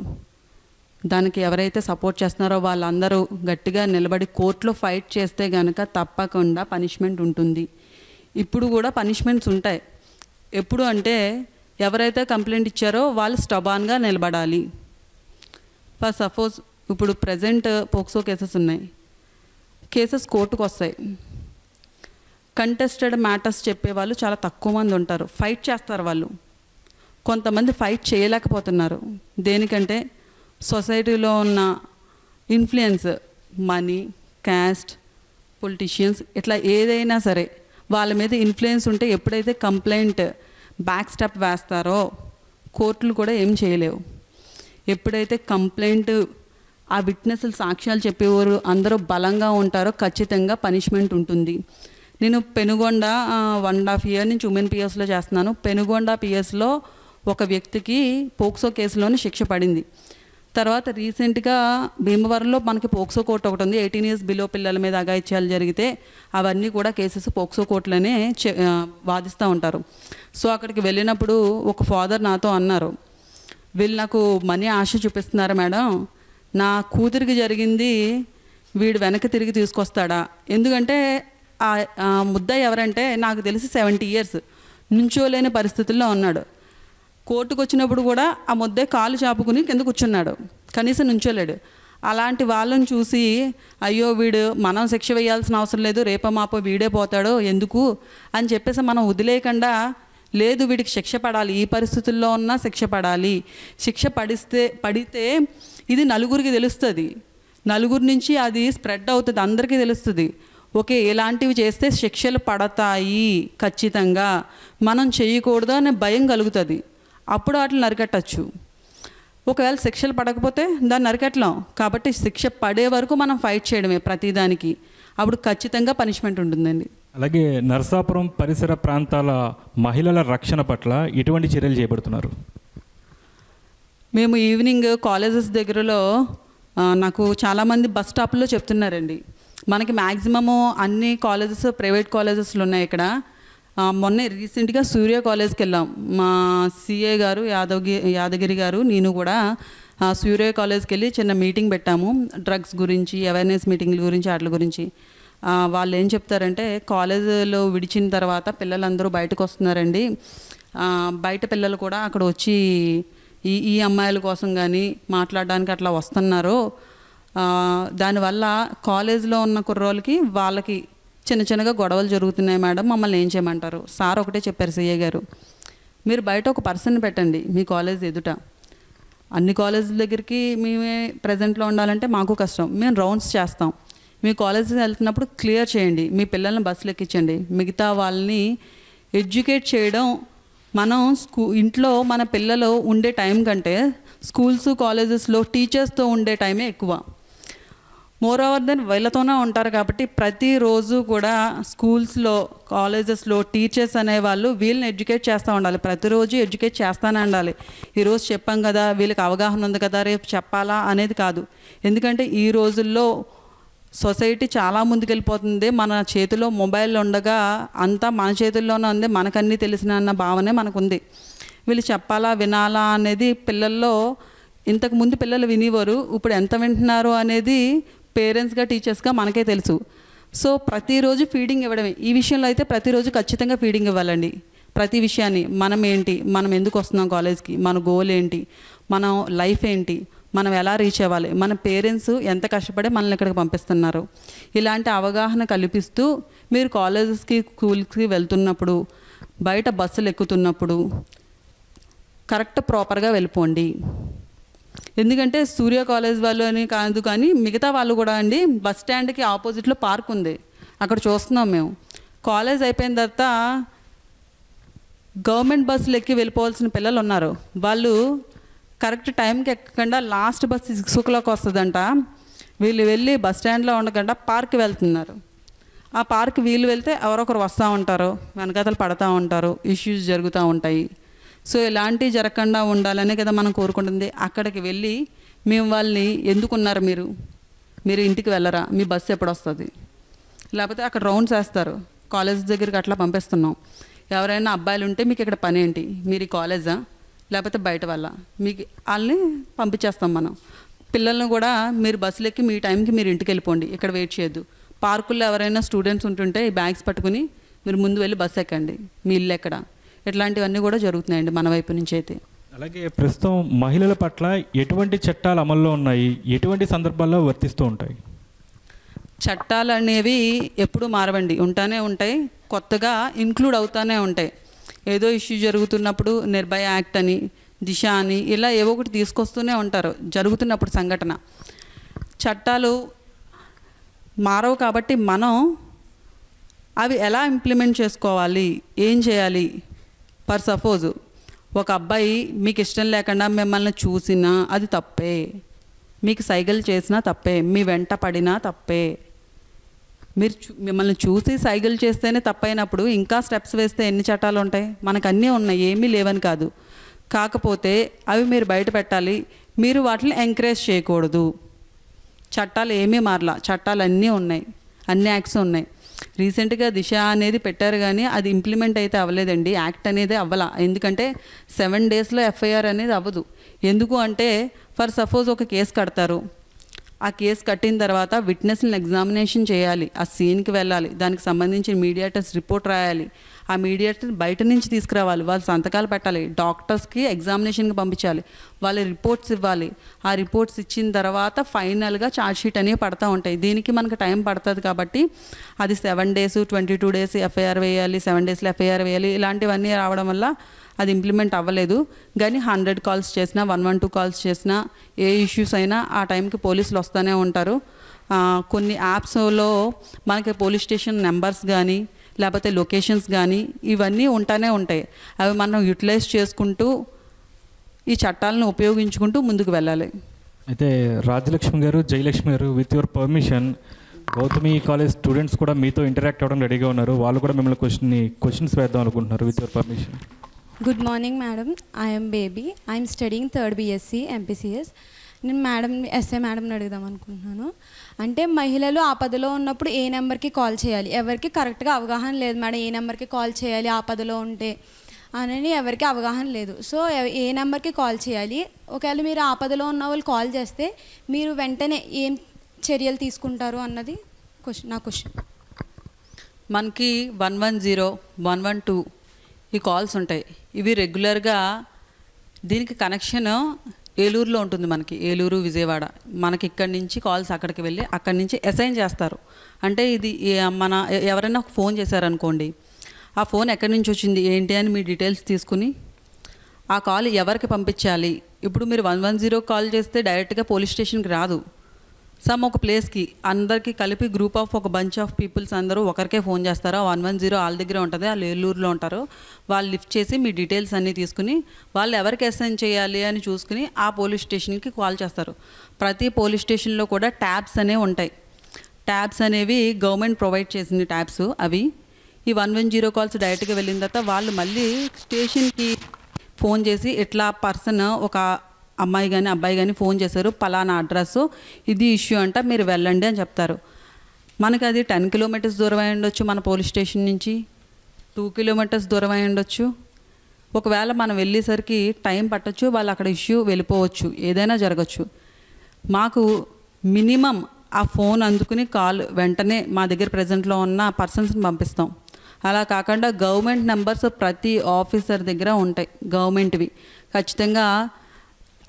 Speaker 4: దానికి ఎవరైతే సపోర్ట్ చేస్తున్నారో వాళ్ళందరూ గట్టిగా నిలబడి కోర్టులో ఫైట్ చేస్తే కనుక తప్పకుండా పనిష్మెంట్ ఉంటుంది. ఇప్పుడు కూడా పనిష్మెంట్స్ ఉంటాయి. ఎప్పుడు అంటే ఎవరైతే కంప్లైంట్ ఇచ్చారో వాళ్ళు స్టబాన్గా నిలబడాలి. ఫర్ సపోజ్ ఇప్పుడు ప్రజెంట్ పోక్సో కేసెస్ ఉన్నాయి, కేసెస్ కోర్టుకు వస్తాయి. కంటెస్టెడ్ మ్యాటర్స్ చెప్పేవాళ్ళు చాలా తక్కువ మంది ఉంటారు. ఫైట్ చేస్తారు వాళ్ళు. కొంతమంది ఫైట్ చేయలేకపోతున్నారు. దేనికంటే సొసైటీలో ఉన్న ఇన్ఫ్లుయెన్స్, మనీ, క్యాస్ట్, పొలిటీషియన్స్, ఇట్లా ఏదైనా సరే వాళ్ళ మీద ఇన్ఫ్లుయెన్స్ ఉంటే ఎప్పుడైతే కంప్లైంట్ బ్యాక్ స్టెప్ వేస్తారో కోర్టులు కూడా ఏం చేయలేవు. ఎప్పుడైతే కంప్లైంట్ ఆ విట్నెస్లు సాక్ష్యాలు చెప్పేవారు అందరూ బలంగా ఉంటారో ఖచ్చితంగా పనిష్మెంట్ ఉంటుంది. నేను పెనుగొండ 1.5 year నుంచి ఉమెన్ పిఎస్లో చేస్తున్నాను. పెనుగొండ పిఎస్లో ఒక వ్యక్తికి పోక్సో కేసులోని శిక్ష పడింది. తర్వాత రీసెంట్గా భీమవరంలో మనకి పోక్సో కోర్టు ఒకటి ఉంది. 18 years బిలో పిల్లల మీద అఘాయిత్యాలు జరిగితే అవన్నీ కూడా కేసెస్ పోక్సో కోర్టులోనే వాదిస్తూ ఉంటారు. సో అక్కడికి వెళ్ళినప్పుడు ఒక ఫాదర్ నాతో అన్నారు, వీళ్ళు నాకు మనీ ఆశ చూపిస్తున్నారు మేడం, నా కూతురికి జరిగింది వీడు వెనక్కి తిరిగి తీసుకొస్తాడా? ఎందుకంటే ఆ ముద్దాయి ఎవరంటే నాకు తెలిసి 70 years నుంచోలేని పరిస్థితుల్లో ఉన్నాడు. కోర్టుకు వచ్చినప్పుడు కూడా ఆ ముద్దాయి కాలు చాపుకుని కింద కూర్చున్నాడు, కనీసం నుంచోలేడు. అలాంటి వాళ్ళని చూసి అయ్యో వీడు మనం శిక్ష వేయాల్సిన అవసరం లేదు, రేపో మాపో వీడే పోతాడు ఎందుకు అని చెప్పేసి మనం వదిలేయకుండా, లేదు వీడికి శిక్ష పడాలి, ఈ పరిస్థితుల్లో ఉన్నా శిక్ష పడాలి. శిక్ష పడితే ఇది నలుగురికి తెలుస్తుంది, నలుగురి నుంచి అది స్ప్రెడ్ అవుతుంది, అందరికీ తెలుస్తుంది. ఓకే ఇలాంటివి చేస్తే శిక్షలు పడతాయి ఖచ్చితంగా, మనం చేయకూడదు అనే భయం కలుగుతుంది. అప్పుడు వాటిని అరికట్టచ్చు. ఒకవేళ శిక్షలు పడకపోతే దాన్ని అరికట్టలేం. కాబట్టి శిక్ష పడే వరకు మనం ఫైట్ చేయడమే ప్రతిదానికి. అప్పుడు ఖచ్చితంగా పనిష్మెంట్ ఉంటుందండి.
Speaker 1: అలాగే నరసాపురం పరిసర ప్రాంతాల మహిళల రక్షణ పట్ల ఎటువంటి చర్యలు చేపడుతున్నారు?
Speaker 4: మేము ఈవినింగ్ కాలేజెస్ దగ్గరలో నాకు చాలామంది బస్ స్టాప్లో చెప్తున్నారండి. మనకి మ్యాక్సిమము అన్ని కాలేజెస్ ప్రైవేట్ కాలేజెస్లు ఉన్నాయి ఇక్కడ. మొన్న రీసెంట్గా సూర్య కాలేజ్కి వెళ్ళాం. మా సిఏ గారు యాదగిరి గారు నేను కూడా సూర్య కాలేజ్కి వెళ్ళి చిన్న మీటింగ్ పెట్టాము. డ్రగ్స్ గురించి, అవేర్నెస్ మీటింగ్ల గురించి, వాటి గురించి. వాళ్ళు ఏం చెప్తారంటే, కాలేజీలో విడిచిన తర్వాత పిల్లలందరూ బయటకు వస్తున్నారండి. బయట పిల్లలు కూడా అక్కడ వచ్చి ఈ అమ్మాయిల కోసం కానీ మాట్లాడడానికి అట్లా వస్తున్నారు. దానివల్ల కాలేజీలో ఉన్న కుర్రోళ్ళకి వాళ్ళకి చిన్న చిన్నగా గొడవలు జరుగుతున్నాయి మేడం, మమ్మల్ని ఏం చేయమంటారు? సార్ ఒకటే చెప్పారు సిఏ గారు, మీరు బయట ఒక పర్సన్ పెట్టండి మీ కాలేజ్ ఎదుట. అన్ని కాలేజీల దగ్గరికి మేమే ప్రజెంట్లో ఉండాలంటే మాకు కష్టం. మేము రౌండ్స్ చేస్తాం. మీ కాలేజీకి వెళ్తున్నప్పుడు క్లియర్ చేయండి, మీ పిల్లల్ని బస్సులు ఎక్కించండి. మిగతా వాళ్ళని ఎడ్యుకేట్ చేయడం మనం ఇంట్లో మన పిల్లలు ఉండే టైం కంటే స్కూల్స్ కాలేజెస్లో టీచర్స్తో ఉండే టైమే ఎక్కువ. మోర్ ఓవర్ దెన్ వీళ్ళతోనే ఉంటారు కాబట్టి ప్రతిరోజు కూడా స్కూల్స్లో కాలేజెస్లో టీచర్స్ అనేవాళ్ళు వీళ్ళని ఎడ్యుకేట్ చేస్తూ ఉండాలి. ప్రతిరోజు ఎడ్యుకేట్ చేస్తూనే ఉండాలి. ఈరోజు చెప్పాం కదా, వీళ్ళకి అవగాహన ఉంది కదా, రేపు చెప్పాలా అనేది కాదు. ఎందుకంటే ఈ రోజుల్లో సొసైటీ చాలా ముందుకెళ్ళిపోతుంది. మన చేతిలో మొబైల్ ఉండగా అంతా మన చేతుల్లోనే ఉంది, మనకన్నీ తెలిసిన అన్న భావనే మనకుంది. వీళ్ళు చెప్పాలా వినాలా అనేది పిల్లల్లో ఇంతకుముందు పిల్లలు వినేవారు, ఇప్పుడు ఎంత వింటున్నారు అనేది పేరెంట్స్గా టీచర్స్గా మనకే తెలుసు. సో ప్రతిరోజు ఫీడింగ్ ఇవ్వడమే. ఈ విషయంలో అయితే ప్రతిరోజు ఖచ్చితంగా ఫీడింగ్ ఇవ్వాలండి. ప్రతి విషయాన్ని, మనం ఏంటి, మనం ఎందుకు వస్తున్నాం కాలేజ్కి, మన గోల్ ఏంటి, మన లైఫ్ ఏంటి, మనం ఎలా రీచ్ అవ్వాలి, మన పేరెంట్స్ ఎంత కష్టపడి మనల్ని ఇక్కడికి పంపిస్తున్నారు, ఇలాంటి అవగాహన కల్పిస్తూ మీరు కాలేజెస్కి స్కూల్స్కి వెళ్తున్నప్పుడు, బయట బస్సులు ఎక్కుతున్నప్పుడు కరెక్ట్ ప్రాపర్గా వెళ్ళిపోండి. ఎందుకంటే సూర్య కాలేజ్ వాళ్ళు అని కాదు కానీ మిగతా వాళ్ళు కూడా అండి, బస్ స్టాండ్కి ఆపోజిట్లో పార్క్ ఉంది, అక్కడ చూస్తున్నాం మేము. కాలేజ్ అయిపోయిన తర్వాత గవర్నమెంట్ బస్సులు ఎక్కి వెళ్ళిపోవాల్సిన పిల్లలు ఉన్నారు. వాళ్ళు కరెక్ట్ టైంకి ఎక్కకుండా లాస్ట్ బస్ 6 o'clock వస్తుందంట. వీళ్ళు వెళ్ళి బస్ స్టాండ్లో ఉండకుండా పార్క్ వెళ్తున్నారు. ఆ పార్క్ వీళ్ళు వెళ్తే ఎవరొకరు వస్తూ ఉంటారు, వెనకాతలు పడుతూ ఉంటారు, ఇష్యూస్ జరుగుతూ ఉంటాయి. సో ఇలాంటివి జరగకుండా ఉండాలనే కదా మనం కోరుకుంటుంది. అక్కడికి వెళ్ళి మేము వాళ్ళని ఎందుకున్నారు మీరు ఇంటికి వెళ్ళరా, మీ బస్సు ఎప్పుడు వస్తుంది, లేకపోతే అక్కడ రౌండ్స్ వేస్తారు, కాలేజ్ దగ్గరికి అట్లా పంపిస్తున్నాం. ఎవరైనా అబ్బాయిలు ఉంటే మీకు ఇక్కడ పని ఏంటి, మీరు ఈ కాలేజా లేకపోతే బయట వల్ల, మీకు వాళ్ళని పంపించేస్తాం మనం. పిల్లల్ని కూడా మీరు బస్సులు ఎక్కి మీ టైంకి మీరు ఇంటికి వెళ్ళిపోండి, ఇక్కడ వెయిట్ చేయొద్దు. పార్కుల్లో ఎవరైనా స్టూడెంట్స్ ఉంటుంటే ఈ బ్యాగ్స్ పట్టుకుని మీరు ముందు వెళ్ళి బస్సు ఎక్కండి, మీ ఇల్లు ఎక్కడ, ఇట్లాంటివన్నీ కూడా జరుగుతున్నాయండి మన వైపు నుంచి అయితే.
Speaker 1: అలాగే ప్రస్తుతం మహిళల పట్ల ఎటువంటి చట్టాలు అమల్లో ఉన్నాయి, ఎటువంటి సందర్భాల్లో వర్తిస్తూ ఉంటాయి?
Speaker 4: చట్టాలు అనేవి ఎప్పుడు మారవండి, ఉంటానే ఉంటాయి, కొత్తగా ఇంక్లూడ్ అవుతానే ఉంటాయి. ఏదో ఇష్యూ జరుగుతున్నప్పుడు నిర్భయ యాక్ట్ అని, దిశ అని, ఇలా ఏవో ఒకటి తీసుకొస్తూనే ఉంటారు జరుగుతున్నప్పుడు సంఘటన. చట్టాలు మారవు కాబట్టి మనం అవి ఎలా ఇంప్లిమెంట్ చేసుకోవాలి, ఏం చేయాలి. ఫర్ సపోజ్ ఒక అబ్బాయి మీకు ఇష్టం లేకుండా మిమ్మల్ని చూసినా అది తప్పే, మీకు సైగలు చేసినా తప్పే, మీ వెంట పడినా తప్పే. మీరు మిమ్మల్ని చూసి సైగలు చేస్తేనే తప్పైనప్పుడు ఇంకా స్టెప్స్ వేస్తే ఎన్ని చట్టాలు ఉంటాయి? మనకు అన్నీ ఉన్నాయి, ఏమీ లేవని కాదు. కాకపోతే అవి మీరు బయట పెట్టాలి, మీరు వాటిని ఎంకరేజ్ చేయకూడదు. చట్టాలు ఏమీ మారలా, చట్టాలు అన్నీ ఉన్నాయి, అన్ని యాక్ట్స్ ఉన్నాయి. రీసెంట్గా దిశ అనేది పెట్టారు కానీ అది ఇంప్లిమెంట్ అయితే అవ్వలేదండి, యాక్ట్ అనేది అవ్వాల. ఎందుకంటే 7 daysలో ఎఫ్ఐఆర్ అనేది అవ్వదు. ఎందుకు అంటే ఫర్ సపోజ్ ఒక కేసు కడతారు, ఆ కేసు కట్టిన తర్వాత విట్నెస్ని ఎగ్జామినేషన్ చేయాలి, ఆ సీన్కి వెళ్ళాలి, దానికి సంబంధించిన మీడియేటర్స్ రిపోర్ట్ రాయాలి, ఆ మీడియేటర్ బయట నుంచి తీసుకురావాలి, వాళ్ళు సంతకాలు పెట్టాలి, డాక్టర్స్కి ఎగ్జామినేషన్కి పంపించాలి, వాళ్ళ రిపోర్ట్స్ ఇవ్వాలి. ఆ రిపోర్ట్స్ ఇచ్చిన తర్వాత ఫైనల్గా ఛార్జ్షీట్ అనేవి పడతా ఉంటాయి. దీనికి మనకు టైం పడుతుంది కాబట్టి అది 7 days 22 days ఎఫ్ఐఆర్ వేయాలి, 7 daysలో ఎఫ్ఐఆర్ వేయాలి, ఇలాంటివన్నీ రావడం వల్ల అది ఇంప్లిమెంట్ అవ్వలేదు. కానీ 100 calls చేసినా 112 calls చేసినా ఏ ఇష్యూస్ అయినా ఆ టైంకి పోలీసులు వస్తూనే ఉంటారు. కొన్ని యాప్స్లో మనకి పోలీస్ స్టేషన్ నెంబర్స్ కానీ లేకపోతే లొకేషన్స్ కానీ ఇవన్నీ ఉంటానే ఉంటాయి. అవి మనం యూటిలైజ్ చేసుకుంటూ ఈ చట్టాలను ఉపయోగించుకుంటూ ముందుకు వెళ్ళాలి.
Speaker 1: అయితే రాజ్యలక్ష్మి గారు, జయలక్ష్మి గారు, with your permission, Gautami college students కూడా మీతో ఇంటరాక్ట్ అవ్వడం రెడీగా ఉన్నారు. వాళ్ళు కూడా మిమ్మల్ని క్వశ్చన్స్ వేద్దాం అనుకుంటున్నారు. With your permission.
Speaker 5: Good morning madam, I'm baby, I'm studying 3rd BSc MPCS. నేను మేడం ఎస్ఐ మేడంని అడుగుదాం అనుకుంటున్నాను. అంటే మహిళలు ఆపదలో ఉన్నప్పుడు ఏ నెంబర్కి కాల్ చేయాలి? ఎవరికి కరెక్ట్గా అవగాహన లేదు మేడం, ఏ నెంబర్కి కాల్ చేయాలి ఆపదలో ఉంటే అని ఎవరికి అవగాహన లేదు. సో ఏ నెంబర్కి కాల్ చేయాలి? ఒకవేళ మీరు ఆపదలో ఉన్న వాళ్ళు కాల్ చేస్తే మీరు వెంటనే ఏం చర్యలు తీసుకుంటారు అన్నది నా క్వశ్చన్.
Speaker 4: మనకి 110, 112 ఈ కాల్స్ ఉంటాయి. ఇవి రెగ్యులర్గా దీనికి కనెక్షన్ ఏలూరులో ఉంటుంది. మనకి ఏలూరు, విజయవాడ. మనకి ఇక్కడి నుంచి కాల్స్ అక్కడికి వెళ్ళి అక్కడి నుంచి అసైన్ చేస్తారు. అంటే ఇది మన ఎవరైనా ఫోన్ చేశారనుకోండి, ఆ ఫోన్ ఎక్కడి నుంచి వచ్చింది ఏంటి అని మీ డీటెయిల్స్ తీసుకుని ఆ కాల్ ఎవరికి పంపించాలి. ఇప్పుడు మీరు 110 కాల్ చేస్తే డైరెక్ట్గా పోలీస్ స్టేషన్కి రాదు. ఒక ప్లేస్కి అందరికీ కలిపి గ్రూప్ ఆఫ్ ఒక బంచ్ ఆఫ్ పీపుల్స్ అందరూ ఒకరికే ఫోన్ చేస్తారో 110 వాళ్ళ దగ్గర ఉంటుంది. వాళ్ళు ఏలూరులో ఉంటారు. వాళ్ళు లిఫ్ట్ చేసి మీ డీటెయిల్స్ అన్నీ తీసుకుని వాళ్ళు ఎవరికి అసైన్ చేయాలి అని చూసుకుని ఆ పోలీస్ స్టేషన్కి కాల్ చేస్తారు. ప్రతి పోలీస్ స్టేషన్లో కూడా ట్యాబ్స్ అనేవి ఉంటాయి. ట్యాబ్స్ అనేవి గవర్నమెంట్ ప్రొవైడ్ చేసింది ట్యాబ్స్. అవి ఈ 110 కాల్స్ డైరెక్ట్గా వెళ్ళిన తర్వాత వాళ్ళు మళ్ళీ స్టేషన్కి ఫోన్ చేసి ఇట్లా పర్సన్ ఒక అమ్మాయి కానీ అబ్బాయి కానీ ఫోన్ చేశారు, పలానా అడ్రస్సు, ఇది ఇష్యూ అంట, మీరు వెళ్ళండి అని చెప్తారు. మనకి అది 10 కిలోమీటర్స్ దూరం అయి ఉండొచ్చు, మన పోలీస్ స్టేషన్ నుంచి 2 కిలోమీటర్స్ దూరం అయి ఉండొచ్చు. ఒకవేళ మనం వెళ్ళేసరికి టైం పట్టచ్చు, వాళ్ళు అక్కడ ఇష్యూ వెళ్ళిపోవచ్చు, ఏదైనా జరగచ్చు. మాకు మినిమం ఆ ఫోన్ అందుకుని కాల్ వెంటనే మా దగ్గర ప్రజెంట్లో ఉన్న పర్సన్స్ని పంపిస్తాం. అలా కాకుండా గవర్నమెంట్ నెంబర్స్ ప్రతి ఆఫీసర్ దగ్గర ఉంటాయి. గవర్నమెంట్వి ఖచ్చితంగా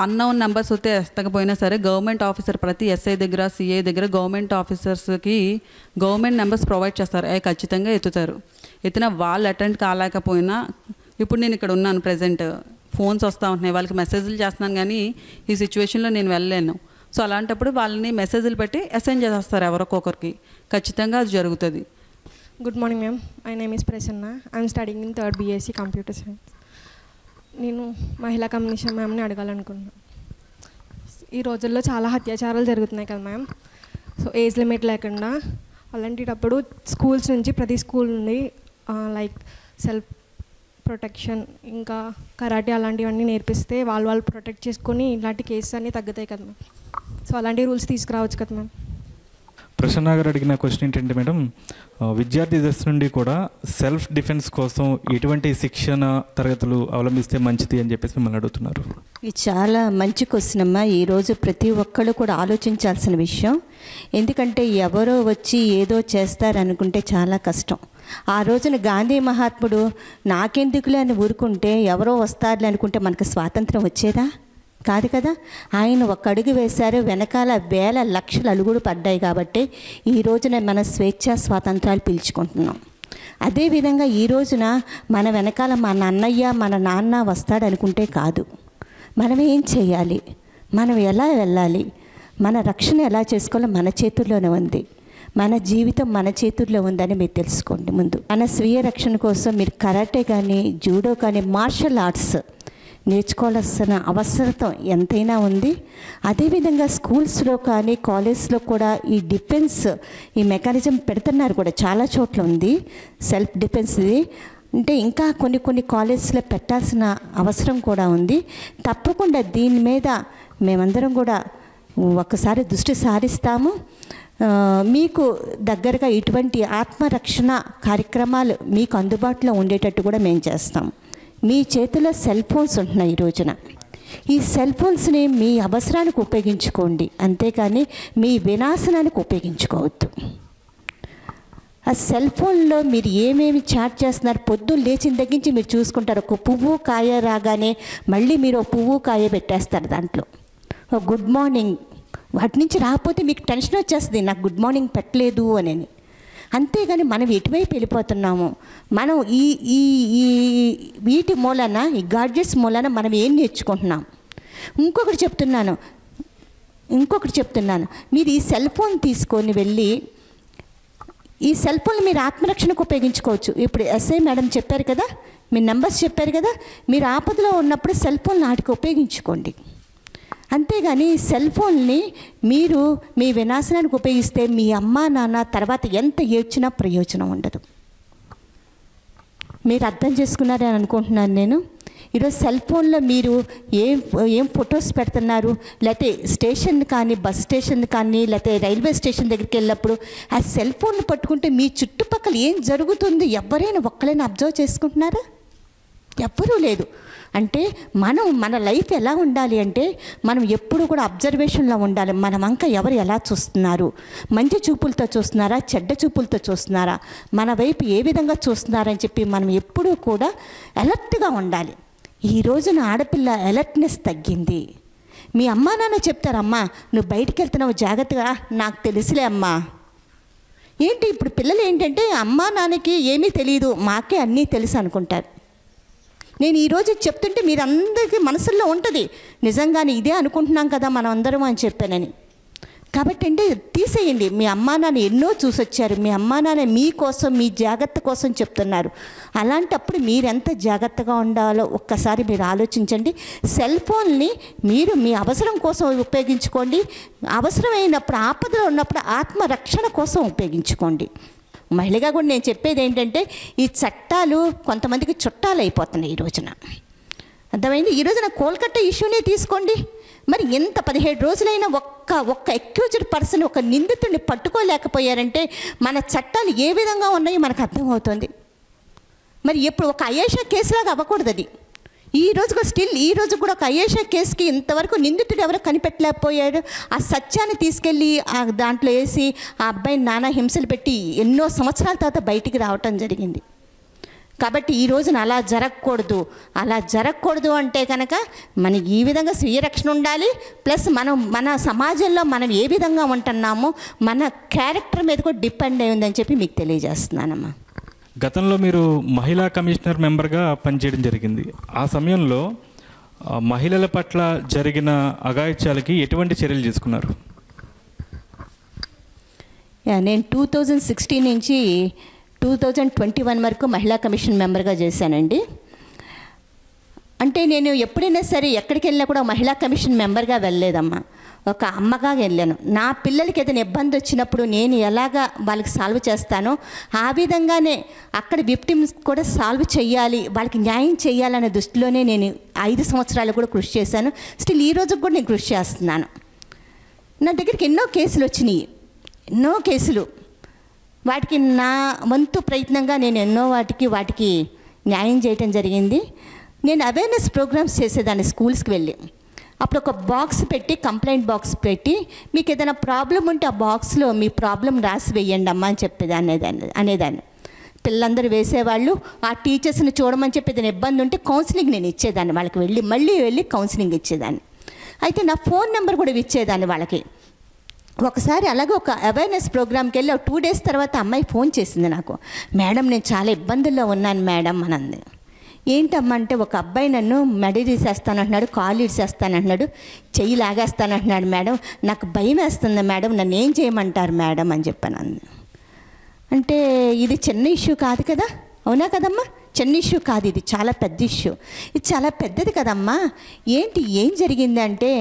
Speaker 4: అన్నోన్ నెంబర్స్ వస్తే ఎత్తకపోయినా సరే గవర్నమెంట్ ఆఫీసర్ ప్రతి ఎస్ఐ దగ్గర, సిఐ దగ్గర గవర్నమెంట్ ఆఫీసర్స్కి గవర్నమెంట్ నెంబర్స్ ప్రొవైడ్ చేస్తారు. అవి ఖచ్చితంగా ఎత్తుతారు. ఎత్తిన వాళ్ళు అటెండ్ కాలేకపోయినా, ఇప్పుడు నేను ఇక్కడ ఉన్నాను ప్రజెంట్, ఫోన్స్ వస్తూ ఉంటున్నాయి, వాళ్ళకి మెసేజ్లు చేస్తున్నాను కానీ ఈ సిచ్యువేషన్లో నేను వెళ్ళలేను. సో అలాంటప్పుడు వాళ్ళని మెసేజ్లు పెట్టి అసైన్ చేసేస్తారు ఎవరికొకరికి. ఖచ్చితంగా అది జరుగుతుంది.
Speaker 6: Good morning ma'am, my name is Prasanna, I'm studying in 3rd BSc computer science. నేను మహిళా కమిషన్ మ్యామ్ని అడగాలనుకుంటున్నాను. ఈ రోజుల్లో చాలా అత్యాచారాలు జరుగుతున్నాయి కదా మ్యామ్. సో ఏజ్ లిమిట్ లేకుండా అలాంటిటప్పుడు స్కూల్స్ నుంచి, ప్రతి స్కూల్ నుండి లైక్ సెల్ఫ్ ప్రొటెక్షన్ ఇంకా కరాటే అలాంటివన్నీ నేర్పిస్తే వాళ్ళు ప్రొటెక్ట్ చేసుకొని ఇలాంటి కేసెస్ అన్నీ తగ్గుతాయి కదా మ్యామ్. సో అలాంటి రూల్స్ తీసుకురావచ్చు కదా మ్యామ్.
Speaker 1: ప్రసన్న గారు అడిగిన క్వశ్చన్ ఏంటంటే మేడం, విద్యార్థి దశ నుండి కూడా సెల్ఫ్ డిఫెన్స్ కోసం ఎటువంటి శిక్షణ తరగతులు అవలంబిస్తే మంచిది అని చెప్పేసి మిమ్మల్ని అడుగుతున్నారు.
Speaker 3: ఇది చాలా మంచి క్వశ్చన్ అమ్మా. ఈరోజు ప్రతి ఒక్కళ్ళు కూడా ఆలోచించాల్సిన విషయం. ఎందుకంటే ఎవరో వచ్చి ఏదో చేస్తారనుకుంటే చాలా కష్టం. ఆ రోజున గాంధీ మహాత్ముడు నాకెందుకులే అని ఊరుకుంటే ఎవరో వస్తారులే అనుకుంటే మనకు స్వాతంత్రం వచ్చేదా? కాదు కదా. ఆయన ఒక అడుగు వేశారు, వెనకాల వేల లక్షల అడుగులు పడ్డాయి. కాబట్టి ఈ రోజున మన స్వేచ్ఛా స్వాతంత్రాలు పీల్చుకుంటున్నాం. అదేవిధంగా ఈ రోజున మన వెనకాల మన అన్నయ్య మన నాన్న వస్తాడనుకుంటే కాదు. మనం ఏం చేయాలి, మనం ఎలా వెళ్ళాలి, మన రక్షణ ఎలా చేసుకోవాలో మన చేతుల్లోనే ఉంది. మన జీవితం మన చేతుల్లో ఉందని మీరు తెలుసుకోండి. ముందు మన స్వీయ రక్షణ కోసం మీరు కరాటే కానీ, జూడో కానీ, మార్షల్ ఆర్ట్స్ నేర్చుకోవాల్సిన అవసరం ఎంతైనా ఉంది. అదేవిధంగా స్కూల్స్లో కానీ కాలేజ్లో కూడా ఈ డిఫెన్స్ ఈ మెకానిజం పెడుతున్నారు కూడా, చాలా చోట్ల ఉంది సెల్ఫ్ డిఫెన్స్ది. అంటే ఇంకా కొన్ని కాలేజ్లో పెట్టాల్సిన అవసరం కూడా ఉంది. తప్పకుండా దీని మీద మేమందరం కూడా ఒకసారి దృష్టి సారిస్తాము. మీకు దగ్గరగా ఇటువంటి ఆత్మరక్షణ కార్యక్రమాలు మీకు అందుబాటులో ఉండేటట్టు కూడా మేము చేస్తాం. మీ చేతిలో సెల్ ఫోన్స్ ఉంటున్నాయి ఈ రోజున. ఈ సెల్ ఫోన్స్ని మీ అవసరానికి ఉపయోగించుకోండి, అంతేకాని మీ వినాశనానికి ఉపయోగించుకోవద్దు. ఆ సెల్ ఫోన్లో మీరు ఏమేమి చాట్ చేస్తున్నారు, పొద్దున్న లేచిన దగ్గర నుంచి మీరు చూసుకుంటారు. ఒక పువ్వు కాయ రాగానే మళ్ళీ మీరు ఒక పువ్వు కాయ పెట్టేస్తారు దాంట్లో. ఒక గుడ్ మార్నింగ్, వాటి నుంచి రాకపోతే మీకు టెన్షన్ వచ్చేస్తుంది, నాకు గుడ్ మార్నింగ్ పెట్టలేదు అని. అంతేగాని మనం ఎటువైపు వెళ్ళిపోతున్నాము, మనం ఈ వీటి మూలన, ఈ గాడ్జెట్స్ మూలన మనం ఏం నేర్చుకుంటున్నాం. ఇంకొకటి చెప్తున్నాను, మీరు ఈ సెల్ ఫోన్ తీసుకొని వెళ్ళి ఈ సెల్ ఫోన్ మీరు ఆత్మరక్షణకు ఉపయోగించుకోవచ్చు. ఇప్పుడు ఎస్ఐ మేడం చెప్పారు కదా, మీ నెంబర్స్ చెప్పారు కదా, మీరు ఆపదలో ఉన్నప్పుడు సెల్ ఫోన్ నాటికి ఉపయోగించుకోండి. అంతేగాని సెల్ ఫోన్ని మీరు మీ వినాశనానికి ఉపయోగిస్తే మీ అమ్మా నాన్న తర్వాత ఎంత ఏడ్చినా ప్రయోజనం ఉండదు. మీరు అర్థం చేసుకున్నారని అనుకుంటున్నాను నేను. ఈరోజు సెల్ ఫోన్లో మీరు ఏం ఫొటోస్ పెడుతున్నారు, లేకపోతే స్టేషన్ కానీ బస్ స్టేషన్ కానీ లేకపోతే రైల్వే స్టేషన్ దగ్గరికి వెళ్ళినప్పుడు ఆ సెల్ ఫోన్లు పట్టుకుంటే మీ చుట్టుపక్కల ఏం జరుగుతుంది ఎవరైనా ఒక్కరైనా అబ్జర్వ్ చేసుకుంటున్నారా? ఎవ్వరూ లేదు. అంటే మన లైఫ్ ఎలా ఉండాలి అంటే మనం ఎప్పుడు కూడా అబ్జర్వేషన్లో ఉండాలి. మన వంక ఎవరు ఎలా చూస్తున్నారు, మంచి చూపులతో చూస్తున్నారా, చెడ్డ చూపులతో చూస్తున్నారా, మన వైపు ఏ విధంగా చూస్తున్నారని చెప్పి మనం ఎప్పుడూ కూడా అలర్ట్గా ఉండాలి. ఈ రోజున ఆడపిల్ల అలర్ట్నెస్ తగ్గింది. మీ అమ్మా నాన్న చెప్తారమ్మా నువ్వు బయటికి వెళ్తున్నావు జాగ్రత్తగా, నాకు తెలుసులే అమ్మా. ఏంటి ఇప్పుడు పిల్లలు ఏంటంటే అమ్మా నాన్నకి ఏమీ తెలియదు, మాకే అన్నీ తెలుసు అనుకుంటారు. నేను ఈరోజు చెప్తుంటే మీరందరికీ మనసుల్లో ఉంటుంది నిజంగానే ఇదే అనుకుంటున్నాం కదా మనం అందరం అని చెప్పానని. కాబట్టి అంటే తీసేయండి. మీ అమ్మా నాన్న ఎన్నో చూసొచ్చారు, మీ అమ్మా నాన్న మీకోసం మీ జాగ్రత్త కోసం చెప్తున్నారు. అలాంటప్పుడు మీరెంత జాగ్రత్తగా ఉండాలో ఒక్కసారి మీరు ఆలోచించండి. సెల్ ఫోన్ని మీరు మీ అవసరం కోసం ఉపయోగించుకోండి, అవసరమైనప్పుడు ఆపదలో ఉన్నప్పుడు ఆత్మరక్షణ కోసం ఉపయోగించుకోండి. మహిళగా కూడా నేను చెప్పేది ఏంటంటే ఈ చట్టాలు కొంతమందికి చుట్టాలు అయిపోతున్నాయి ఈ రోజున. అర్థమైంది? ఈ రోజున కోల్కతా ఇష్యూనే తీసుకోండి. మరి ఎంత 17 రోజులైనా ఒక్క అక్యూజ్డ్ పర్సన్ ఒక నిందితుడిని పట్టుకోలేకపోయారంటే మన చట్టాలు ఏ విధంగా ఉన్నాయో మనకు అర్థమవుతుంది. మరి ఎప్పుడు ఒక అయేషా కేసులాగా అవ్వకూడదు అది. ఈ రోజు కూడా ఒక అయేషా కేసుకి ఇంతవరకు నిందితుడు ఎవరో కనిపెట్టలేకపోయాడు. ఆ సత్యాన్ని తీసుకెళ్ళి దాంట్లో వేసి ఆ అబ్బాయిని నానా హింసలు పెట్టి ఎన్నో సంవత్సరాల తర్వాత బయటికి రావటం జరిగింది. కాబట్టి ఈ రోజున అలా జరగకూడదు అంటే కనుక మనకి ఈ విధంగా స్వీయ రక్షణ ఉండాలి. ప్లస్ మన సమాజంలో మనం ఏ విధంగా ఉంటున్నామో మన క్యారెక్టర్ మీద కూడా డిపెండ్ అయి ఉందని చెప్పి మీకు తెలియజేస్తున్నానమ్మా.
Speaker 1: గతంలో మీరు మహిళా కమిషనర్ మెంబర్గా పనిచేయడం జరిగింది. ఆ సమయంలో మహిళల పట్ల జరిగిన అఘాయిత్యాలకి ఎటువంటి చర్యలు తీసుకున్నారు?
Speaker 3: నేను 2016 నుంచి 2021 వరకు మహిళా కమిషన్ మెంబర్గా చేశానండి. అంటే నేను ఎప్పుడైనా సరే ఎక్కడికి వెళ్ళినా కూడా మహిళా కమిషన్ మెంబర్గా వెళ్ళలేదమ్మా, ఒక అమ్మగా వెళ్ళాను. నా పిల్లలకి ఏదైనా ఇబ్బంది వచ్చినప్పుడు నేను ఎలాగా వాళ్ళకి సాల్వ్ చేస్తానో ఆ విధంగానే అక్కడ విక్టిమ్స్ కూడా సాల్వ్ చేయాలి, వాళ్ళకి న్యాయం చేయాలనే దృష్టిలోనే నేను 5 సంవత్సరాలు కూడా కృషి చేశాను. స్టిల్ ఈ రోజుకి కూడా నేను కృషి చేస్తున్నాను. నా దగ్గరికి ఎన్నో కేసులు వచ్చినాయి, ఎన్నో కేసులు. వాటికి నా వంతు ప్రయత్నంగా నేను ఎన్నో వాటికి న్యాయం చేయటం జరిగింది. నేను అవేర్నెస్ ప్రోగ్రామ్స్ చేసేదాన్ని స్కూల్స్కి వెళ్ళి. అప్పుడు ఒక బాక్స్ పెట్టి, కంప్లైంట్ బాక్స్ పెట్టి, మీకు ఏదైనా ప్రాబ్లం ఉంటే ఆ బాక్స్లో మీ ప్రాబ్లం రాసి వేయండి అమ్మా అని అనేదాన్ని. పిల్లలందరూ వేసేవాళ్ళు. ఆ టీచర్స్ని చూడమని చెప్పి ఏదైనా ఇబ్బంది ఉంటే కౌన్సిలింగ్ నేను ఇచ్చేదాన్ని వాళ్ళకి, మళ్ళీ వెళ్ళి కౌన్సిలింగ్ ఇచ్చేదాన్ని. అయితే నా ఫోన్ నెంబర్ కూడా ఇచ్చేదాన్ని వాళ్ళకి. ఒకసారి అలాగే ఒక అవేర్నెస్ ప్రోగ్రామ్కి వెళ్ళి 2 days తర్వాత అమ్మాయి ఫోన్ చేసింది నాకు. మేడం నేను చాలా ఇబ్బందుల్లో ఉన్నాను మేడం అనంది. ఏంటమ్మా అంటే ఒక అబ్బాయి నన్ను మెడ తీసేస్తానంటున్నాడు, కాళ్ళు ఇరిసేస్తానంటున్నాడు, చెయ్యి లాగేస్తానంటున్నాడు మేడం, నాకు భయం వేస్తుంది మేడం, నన్ను ఏం చేయమంటారు మేడం అని చెప్పాను. అంటే ఇది చిన్న ఇష్యూ కాదు కదా, అవునా కదమ్మా? చిన్న ఇష్యూ కాదు, ఇది చాలా పెద్ద ఇష్యూ, ఇది చాలా పెద్దది కదమ్మా. ఏం జరిగింది అంటే,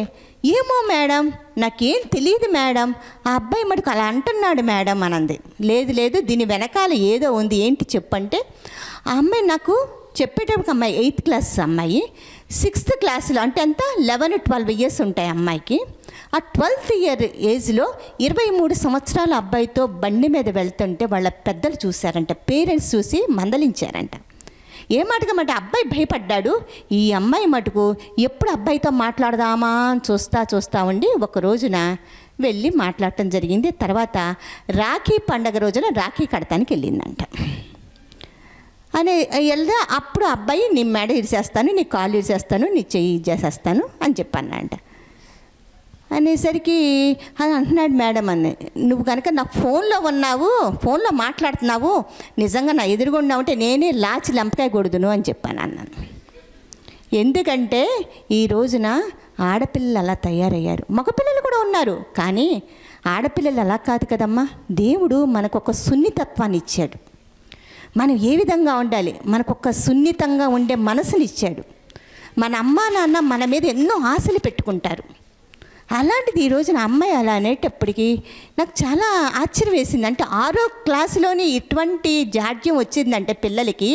Speaker 3: ఏమో మేడం నాకేం తెలియదు మేడం, ఆ అబ్బాయి మటుకు అలా అంటున్నాడు మేడం అనంది. లేదు దీని వెనకాల ఏదో ఉంది, ఏంటి చెప్పంటే ఆ అమ్మాయి నాకు చెప్పేటప్పుడు, అమ్మాయి 8th class అమ్మాయి, 6th classలో అంటే అంతా 11-12 years ఉంటాయి అమ్మాయికి. ఆ 12th year ఏజ్లో 23 సంవత్సరాల అబ్బాయితో బండి మీద వెళ్తుంటే వాళ్ళ పెద్దలు చూశారంట, పేరెంట్స్ చూసి మందలించారంట. ఏ మాటకమంటే అబ్బాయి భయపడ్డాడు. ఈ అమ్మాయి మటుకు ఎప్పుడు అబ్బాయితో మాట్లాడదామా అని చూస్తా ఉండి ఒక రోజున వెళ్ళి మాట్లాడటం జరిగింది. తర్వాత రాఖీ పండగ రోజున రాఖీ కడతానికి వెళ్ళిందంట. వెళ్తే అప్పుడు అబ్బాయి నీ మెడ ఇరిసేస్తాను, నీ కాళ్ళు ఇరిసేస్తాను, నీ చెయ్యి చేసేస్తాను అని చెప్పానంట. అనేసరికి అది అంటున్నాడు మేడం అని, నువ్వు కనుక నా ఫోన్లో మాట్లాడుతున్నావు, నిజంగా నా ఎదురుగుండా ఉంటే నేనే లాచి లంపకాయ కొడుదును అని చెప్పాను అన్నాను. ఎందుకంటే ఈ రోజున ఆడపిల్లలు అలా తయారయ్యారు, మగపిల్లలు కూడా ఉన్నారు, కానీ ఆడపిల్లలు అలా కాదు కదమ్మా. దేవుడు మనకు ఒక సున్నితత్వాన్ని ఇచ్చాడు. మనం ఏ విధంగా ఉండాలి, మనకొక సున్నితంగా ఉండే మనసునిచ్చాడు. మన అమ్మా నాన్న మన మీద ఎన్నో ఆశలు పెట్టుకుంటారు. అలాంటిది ఈ రోజున అమ్మాయి అలా అనేటప్పటికీ నాకు చాలా ఆశ్చర్యం వేసింది. అంటే 6వ క్లాసులోని ఇటువంటి జాడ్యం వచ్చిందంటే పిల్లలకి,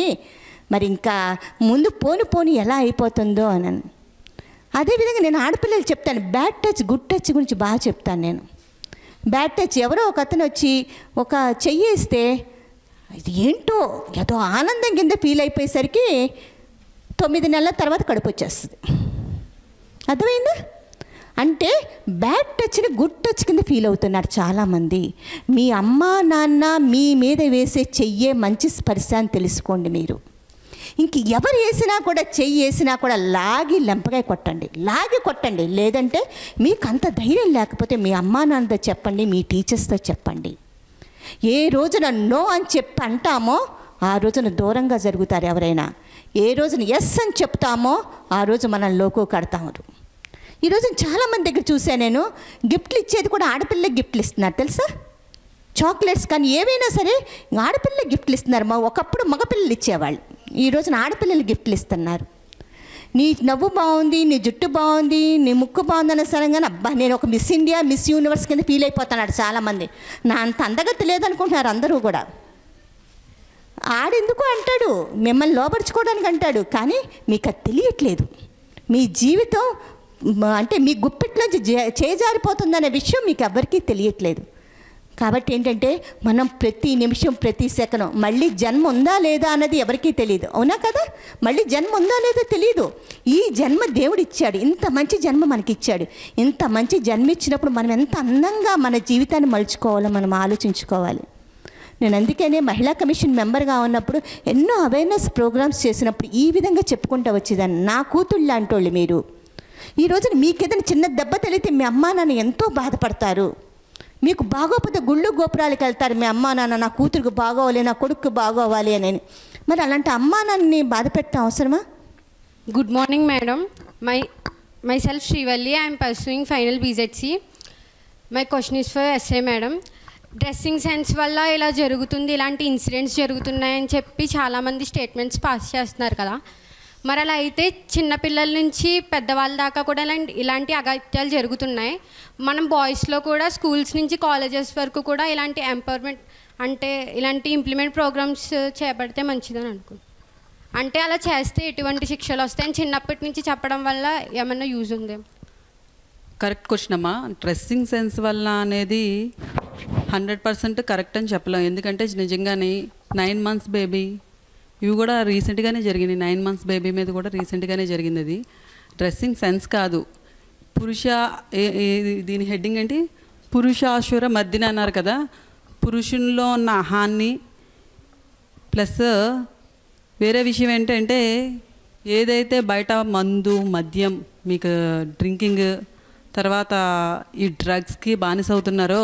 Speaker 3: మరి ఇంకా ముందు పోను ఎలా అయిపోతుందో అని. అదేవిధంగా నేను ఆడపిల్లలు చెప్తాను, బ్యాడ్ టచ్ గుడ్ టచ్ గురించి బాగా చెప్తాను నేను. బ్యాడ్ టచ్, ఎవరో ఒక అతను వచ్చి ఒక చెయ్యేస్తే ఇది ఏంటో ఏదో ఆనందం కింద ఫీల్ అయిపోయేసరికి 9 నెలల తర్వాత కడుపు వచ్చేస్తుంది. అర్థమైందా? అంటే బ్యాడ్ టచ్ని గుడ్ టచ్ కింద ఫీల్ అవుతున్నారు చాలామంది. మీ అమ్మ నాన్న మీ మీద వేసే చెయ్యే మంచి స్పర్శ అని తెలుసుకోండి. మీరు ఇంక ఎవరు వేసినా కూడా, చెయ్యి వేసినా కూడా లాగి లెంపకాయ కొట్టండి. లేదంటే మీకు అంత ధైర్యం లేకపోతే మీ అమ్మా నాన్నతో చెప్పండి, మీ టీచర్స్తో చెప్పండి. ఏ రోజున నో అని చెప్పి అంటామో ఆ రోజున దూరంగా జరుగుతారు ఎవరైనా. ఏ రోజున ఎస్ అని చెప్తామో ఆ రోజు మనం లోకో కడతాము. ఈరోజు చాలామంది దగ్గర చూసాను నేను, గిఫ్ట్లు ఇచ్చేది కూడా ఆడపిల్లకి గిఫ్ట్లు ఇస్తున్నారు తెలుసా. చాక్లెట్స్ కానీ ఏవైనా సరే ఆడపిల్లకి గిఫ్ట్లు ఇస్తున్నారు. ఒకప్పుడు మగపిల్లలు ఇచ్చేవాళ్ళు, ఈ రోజున ఆడపిల్లలు గిఫ్ట్లు ఇస్తున్నారు. నీ నవ్వు బాగుంది, నీ జుట్టు బాగుంది, నీ ముక్కు బాగుంది అన్న సరంగానే అబ్బా నేను ఒక మిస్ ఇండియా మిస్ యూనివర్స్ కింద ఫీల్ అయిపోతున్నాడు చాలామంది. నా అంత అందగతి లేదనుకుంటున్నారు అందరూ కూడా. ఆడెందుకు అంటాడు, మిమ్మల్ని లోపరుచుకోవడానికి అంటాడు, కానీ మీకు అది తెలియట్లేదు. మీ జీవితం అంటే మీ గుప్పిట్లోంచి చేజారిపోతుందనే విషయం మీకు ఎవరికీ తెలియట్లేదు. కాబట్టి ఏంటంటే మనం ప్రతి నిమిషం ప్రతి సెకను మళ్ళీ జన్మ ఉందా లేదా అన్నది ఎవరికీ తెలియదు. అవునా కదా? మళ్ళీ జన్మ ఉందా లేదో తెలియదు. ఈ జన్మ దేవుడు ఇచ్చాడు, ఇంత మంచి జన్మ మనకి ఇచ్చాడు. ఇంత మంచి జన్మ ఇచ్చినప్పుడు మనం ఎంత అందంగా మన జీవితాన్ని మలుచుకోవాలో మనం ఆలోచించుకోవాలి. నేను అందుకనే మహిళా కమిషన్ మెంబర్గా ఉన్నప్పుడు ఎన్నో అవేర్నెస్ ప్రోగ్రామ్స్ చేసినప్పుడు ఈ విధంగా చెప్పుకుంటూ వచ్చేదాన్ని. నా కూతుళ్ళు లాంటోళ్ళు మీరు. ఈ రోజున మీకేదైనా చిన్న దెబ్బ తగిలితే మీ అమ్మా నాన్న ఎంతో బాధపడతారు. మీకు బాగోపోతే గుళ్ళు గోపురాలకు వెళ్తారు, మీ అమ్మా నాన్న నా కూతురికి బాగోవాలి, నా కొడుకు బాగోవాలి అని. మరి అలాంటి అమ్మా నాన్నని బాధ పెట్టడం అవసరమా?
Speaker 7: Good morning, madam. Myself Srivalli. I am pursuing final BZC. My question is for SA, madam. Dressing sense వల్ల ఇలా జరుగుతుంది, ఇలాంటి ఇన్సిడెంట్స్ జరుగుతున్నాయని చెప్పి చాలామంది స్టేట్మెంట్స్ పాస్ చేస్తున్నారు కదా. మరి అలా అయితే చిన్నపిల్లల నుంచి పెద్దవాళ్ళ దాకా కూడా ఇలాంటి అగత్యాలు జరుగుతున్నాయి. మనం బాయ్స్లో కూడా స్కూల్స్ నుంచి కాలేజెస్ వరకు కూడా ఇలాంటి ఎంపవర్మెంట్ అంటే ఇలాంటి ఇంప్లిమెంట్ ప్రోగ్రామ్స్ చేపడితే మంచిదని అనుకుంటున్నాను. అంటే అలా చేస్తే ఎటువంటి శిక్షలు వస్తాయని చిన్నప్పటి నుంచి చెప్పడం వల్ల ఏమైనా యూజ్ ఉందేమో.
Speaker 4: కరెక్ట్ క్వశ్చన్ అమ్మా. డ్రెస్సింగ్ సెన్స్ వల్ల అనేది 100% కరెక్ట్ అని చెప్పలేం. ఎందుకంటే నిజంగానే 9 months బేబీ ఇవి కూడా రీసెంట్గానే జరిగింది. 9 months బేబీ మీద కూడా రీసెంట్గానే జరిగింది. అది డ్రెస్సింగ్ సెన్స్ కాదు, దీని హెడ్డింగ్ ఏంటి, పురుషాసుర మర్దిని అన్నారు కదా. పురుషుల్లో ఉన్న అహాన్ని ప్లస్ వేరే విషయం ఏంటంటే ఏదైతే బయట మందు మద్యం మీకు డ్రింకింగ్ తర్వాత ఈ డ్రగ్స్కి బానిస అవుతున్నారో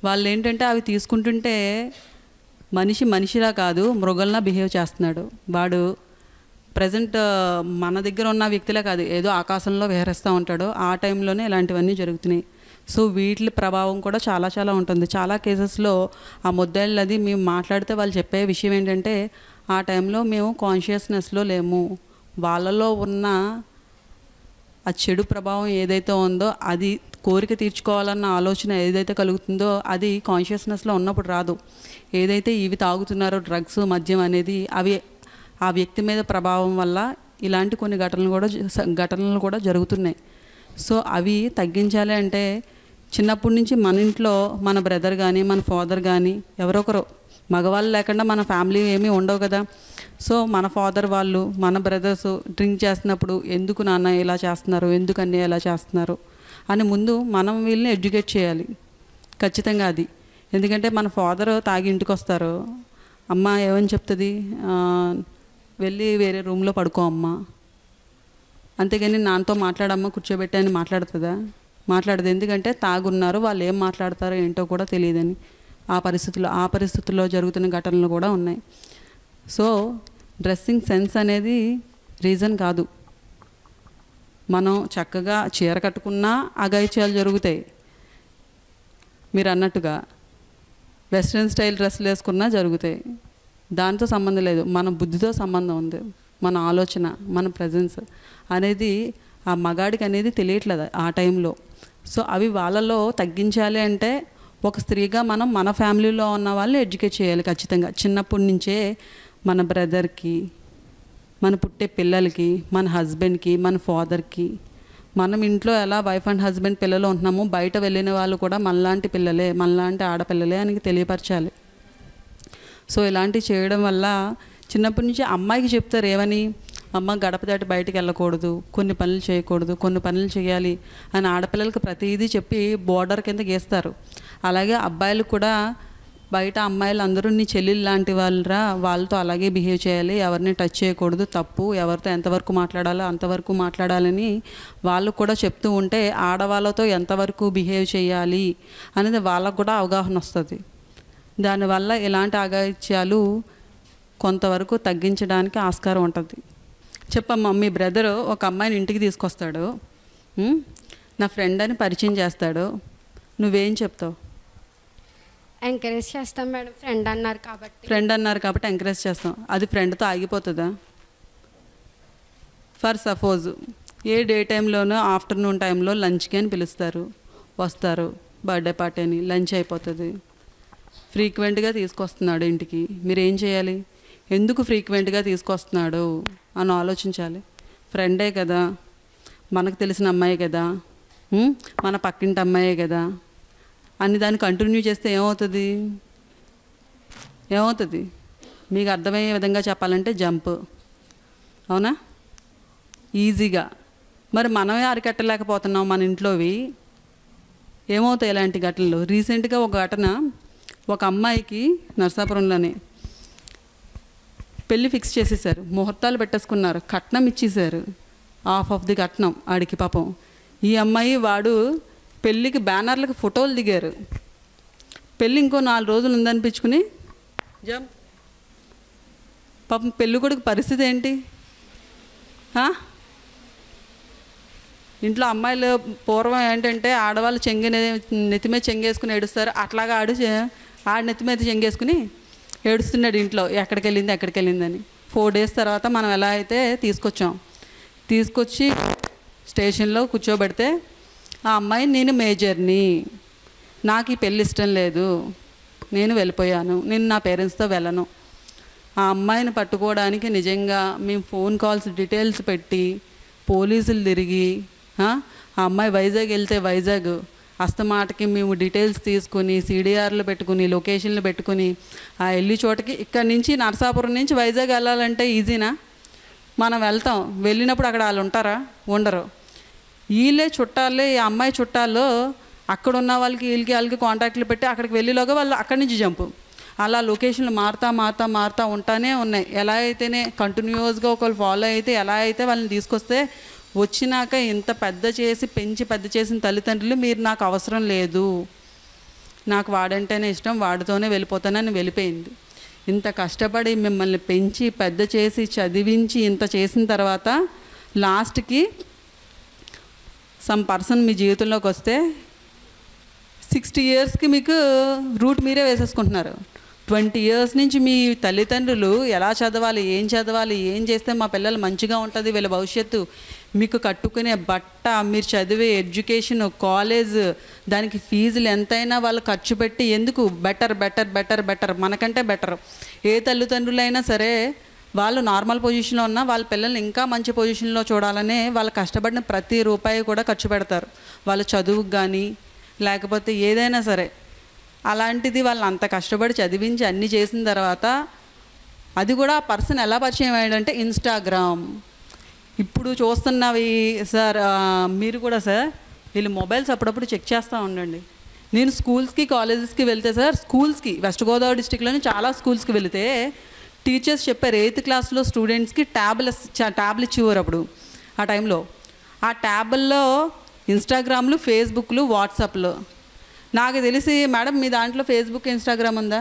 Speaker 4: వాళ్ళు ఏంటంటే అవి తీసుకుంటుంటే మనిషిలా కాదు మృగంలా బిహేవ్ చేస్తున్నాడు. వాడు ప్రజెంట్ మన దగ్గర ఉన్న వ్యక్తిలా కాదు, ఏదో ఆకాశంలో విహరిస్తూ ఉంటాడు. ఆ టైంలోనే ఇలాంటివన్నీ జరుగుతున్నాయి. సో వీటి ప్రభావం కూడా చాలా చాలా ఉంటుంది. చాలా కేసెస్లో ఆ ముద్దాయిలది మేము మాట్లాడితే వాళ్ళు చెప్పే విషయం ఏంటంటే ఆ టైంలో మేము కాన్షియస్నెస్లో లేము, వాళ్ళలో ఉన్న ఆ చెడు ప్రభావం ఏదైతే ఉందో అది కోరిక తీర్చుకోవాలన్న ఆలోచన ఏదైతే కలుగుతుందో అది కాన్షియస్నెస్లో ఉన్నప్పుడు రాదు. ఏదైతే ఇవి తాగుతున్నారో డ్రగ్స్ మద్యం అనేది అవి ఆ వ్యక్తి మీద ప్రభావం వల్ల ఇలాంటి కొన్ని ఘటనలు కూడా జరుగుతున్నాయి. సో అవి తగ్గించాలి అంటే చిన్నప్పటి నుంచి మన ఇంట్లో మన బ్రదర్ కానీ మన ఫాదర్ కానీ ఎవరొకరు మగవాళ్ళు లేకుండా మన ఫ్యామిలీ ఏమీ ఉండవు కదా. సో మన ఫాదర్ వాళ్ళు మన బ్రదర్స్ డ్రింక్ చేస్తున్నప్పుడు ఎందుకు నాన్న ఇలా చేస్తున్నారు, ఎందుకు అన్నయ్య ఇలా చేస్తున్నారు అని ముందు మనం వీళ్ళని ఎడ్యుకేట్ చేయాలి ఖచ్చితంగా. అది ఎందుకంటే మన ఫాదర్ తాగి ఇంటికి వస్తారు, అమ్మ ఏమని చెప్తుంది, వెళ్ళి వేరే రూమ్లో పడుకో అమ్మ, అంతేగాని నాన్నతో మాట్లాడమ్మ కూర్చోబెట్టి అని మాట్లాడుతుందా? మాట్లాడదు. ఎందుకంటే తాగున్నారు, వాళ్ళు ఏం మాట్లాడతారో ఏంటో కూడా తెలియదని ఆ పరిస్థితుల్లో జరుగుతున్న ఘటనలు కూడా ఉన్నాయి. సో డ్రెస్సింగ్ సెన్స్ అనేది రీజన్ కాదు. మనం చక్కగా చీర కట్టుకున్నా అఘాయిత్యాలు జరుగుతాయి, మీరు అన్నట్టుగా వెస్ట్రన్ స్టైల్ డ్రెస్సులు వేసుకున్నా జరుగుతాయి. దాంతో సంబంధం లేదు, మన బుద్ధితో సంబంధం ఉంది. మన ఆలోచన, మన ప్రజెన్స్ అనేది ఆ మగాడికి అనేది తెలియట్లేదు ఆ టైంలో. సో అవి వాళ్ళలో తగ్గించాలి అంటే ఒక స్త్రీగా మనం మన ఫ్యామిలీలో ఉన్న వాళ్ళని ఎడ్యుకేట్ చేయాలి ఖచ్చితంగా. చిన్నప్పటి నుంచే మన బ్రదర్కి, మన పుట్టే పిల్లలకి, మన హస్బెండ్కి, మన ఫాదర్కి, మనం ఇంట్లో ఎలా వైఫ్ అండ్ హస్బెండ్ పిల్లలు ఉంటున్నామో బయట వెళ్ళిన వాళ్ళు కూడా మనలాంటి పిల్లలే, మనలాంటి ఆడపిల్లలే అని తెలియపరచాలి. సో ఇలాంటివి చేయడం వల్ల చిన్నప్పటి నుంచి అమ్మాయికి చెప్తారు ఏమని, అమ్మ గడప దాటి బయటికి వెళ్ళకూడదు, కొన్ని పనులు చేయకూడదు, కొన్ని పనులు చేయాలి అని ఆడపిల్లలకి ప్రతిదీ చెప్పి బోర్డర్ కింద గీస్తారు. అలాగే అబ్బాయిలు కూడా బయట అమ్మాయిలు అందరూ నీ చెల్లెలు లాంటి వాళ్ళరా, వాళ్ళతో అలాగే బిహేవ్ చేయాలి, ఎవరిని టచ్ చేయకూడదు, తప్పు, ఎవరితో ఎంతవరకు మాట్లాడాలో అంతవరకు మాట్లాడాలని వాళ్ళు కూడా చెప్తూ ఉంటే ఆడవాళ్ళతో ఎంతవరకు బిహేవ్ చేయాలి అనేది వాళ్ళకు కూడా అవగాహన వస్తుంది. దానివల్ల ఇలాంటి అఘాయిత్యాలు కొంతవరకు తగ్గించడానికి ఆస్కారం ఉంటుంది. చెప్పమ్మా, మీ బ్రదరు ఒక అమ్మాయిని ఇంటికి తీసుకొస్తాడు, నా ఫ్రెండ్ అని పరిచయం చేస్తాడు, నువ్వేం చెప్తావు?
Speaker 7: ఎంకరేజ్ చేస్తాం మేడం, ఫ్రెండ్ అన్నారు కాబట్టి
Speaker 4: ఎంకరేజ్ చేస్తాం. అది ఫ్రెండ్తో ఆగిపోతుందా? ఫర్ సపోజ్ ఏ డే టైంలోనో ఆఫ్టర్నూన్ టైంలో లంచ్కి అని పిలుస్తారు, వస్తారు, బర్త్డే పార్టీ అని, లంచ్ అయిపోతుంది. ఫ్రీక్వెంట్గా తీసుకొస్తున్నాడు ఇంటికి, మీరు ఏం చేయాలి? ఎందుకు ఫ్రీక్వెంట్గా తీసుకొస్తున్నాడు అని ఆలోచించాలి. ఫ్రెండే కదా, మనకు తెలిసిన అమ్మాయే కదా, మన పక్కింటి అమ్మాయే కదా అని దాన్ని కంటిన్యూ చేస్తే ఏమవుతుంది? మీకు అర్థమయ్యే విధంగా చెప్పాలంటే జంప్, అవునా? ఈజీగా. మరి మనమే అరికట్టలేకపోతున్నాం మన ఇంట్లోవి. ఏమవుతాయి ఇలాంటి ఘటనలు? రీసెంట్గా ఒక ఘటన, ఒక అమ్మాయికి నరసాపురంలోనే పెళ్ళి ఫిక్స్ చేసేసారు, ముహూర్తాలు పెట్టేసుకున్నారు, కట్నం ఇచ్చేసారు, హాఫ్ ఆఫ్ ది కట్నం ఆడికి పాపం. ఈ అమ్మాయి వాడు పెళ్ళికి బ్యానర్లకు ఫోటోలు దిగారు. పెళ్ళి ఇంకో 4 రోజులు ఉందనిపించుకుని జంప్. పాపం పెళ్ళి కొడుకు పరిస్థితి ఏంటి? ఇంట్లో అమ్మాయిలు పూర్వం ఏంటంటే ఆడవాళ్ళు నెత్తిమీద చెంగేసుకుని ఏడుస్తారు, అట్లాగా ఆడు నెత్తిమీద చెంగేసుకుని ఏడుస్తున్నాడు ఇంట్లో, ఎక్కడికి వెళ్ళిందని. 4 days తర్వాత మనం ఎలా అయితే తీసుకొచ్చి స్టేషన్లో కూర్చోబెడితే ఆ అమ్మాయి, నేను మేజర్ని, నాకు ఈ పెళ్ళి ఇష్టం లేదు, నేను వెళ్ళిపోయాను, నేను నా పేరెంట్స్తో వెళ్ళను. ఆ అమ్మాయిని పట్టుకోవడానికి నిజంగా మేము ఫోన్ కాల్స్ డీటెయిల్స్ పెట్టి పోలీసులు తిరిగి, ఆ అమ్మాయి వైజాగ్ వెళ్తే వైజాగ్ అస్తమాటకి మేము డీటెయిల్స్ తీసుకుని CDRలు పెట్టుకుని లొకేషన్లు పెట్టుకుని ఆ వెళ్ళి చోటకి, ఇక్కడి నుంచి నరసాపురం నుంచి వైజాగ్ వెళ్ళాలంటే ఈజీనా? మనం వెళ్తాం, వెళ్ళినప్పుడు అక్కడ వాళ్ళు ఉంటారా? ఉండరు. వీళ్ళే చుట్టాలే, ఈ అమ్మాయి చుట్టాలు అక్కడ ఉన్న వాళ్ళకి కాంటాక్ట్లు పెట్టి అక్కడికి వెళ్ళేలోగా వాళ్ళు అక్కడి నుంచి జంపు. అలా లొకేషన్లు మారుతా ఉంటానే ఉన్నాయి. ఎలా అయితేనే కంటిన్యూస్గా ఒకళ్ళు ఫాలో అయితే ఎలా అయితే వాళ్ళని తీసుకొస్తే, వచ్చినాక ఇంత పెంచి పెద్ద చేసిన తల్లిదండ్రులు, మీరు నాకు అవసరం లేదు, నాకు వాడంటేనే ఇష్టం, వాడితోనే వెళ్ళిపోతానని వెళ్ళిపోయింది. ఇంత కష్టపడి మిమ్మల్ని పెంచి పెద్ద చేసి చదివించి ఇంత చేసిన తర్వాత లాస్ట్కి సమ్ పర్సన్ మీ జీవితంలోకి వస్తే 60 yearsకి మీకు రూట్ మీరే వేసేసుకుంటున్నారు. 20 years నుంచి మీ తల్లిదండ్రులు ఎలా చదవాలి, ఏం చేస్తే మా పిల్లలు మంచిగా ఉంటుంది, వీళ్ళ భవిష్యత్తు, మీకు కట్టుకునే బట్ట, మీరు చదివే ఎడ్యుకేషన్, కాలేజ్, దానికి ఫీజులు ఎంతైనా వాళ్ళు ఖర్చు పెట్టి ఎందుకు బెటర్ మనకంటే బెటర్. ఏ తల్లిదండ్రులైనా సరే వాళ్ళు నార్మల్ పొజిషన్లో ఉన్నా వాళ్ళ పిల్లల్ని ఇంకా మంచి పొజిషన్లో చూడాలనే వాళ్ళు కష్టపడిన ప్రతి రూపాయి కూడా ఖర్చు పెడతారు, వాళ్ళ చదువుకు కానీ లేకపోతే ఏదైనా సరే. అలాంటిది వాళ్ళు అంత కష్టపడి చదివించి అన్నీ చేసిన తర్వాత అది కూడా ఆ పర్సన్ ఎలా పరిచయం అయ్యాడంటే ఇన్స్టాగ్రామ్. ఇప్పుడు చూస్తున్నవి సార్, మీరు కూడా సార్ వీళ్ళు మొబైల్స్ అప్పుడప్పుడు చెక్ చేస్తూ ఉండండి. నేను స్కూల్స్కి కాలేజెస్కి వెళ్తే సార్, స్కూల్స్కి వెస్ట్ గోదావరి డిస్టిక్లోని చాలా స్కూల్స్కి వెళితే టీచర్స్ చెప్పారు 8th classలో స్టూడెంట్స్కి ట్యాబ్లు ఇచ్చేవారు అప్పుడు ఆ టైంలో. ఆ ట్యాబుల్లో ఇన్స్టాగ్రామ్లు, ఫేస్బుక్లు, వాట్సాప్లు. నాకు తెలిసి మేడం మీ దాంట్లో ఫేస్బుక్, ఇన్స్టాగ్రామ్ ఉందా?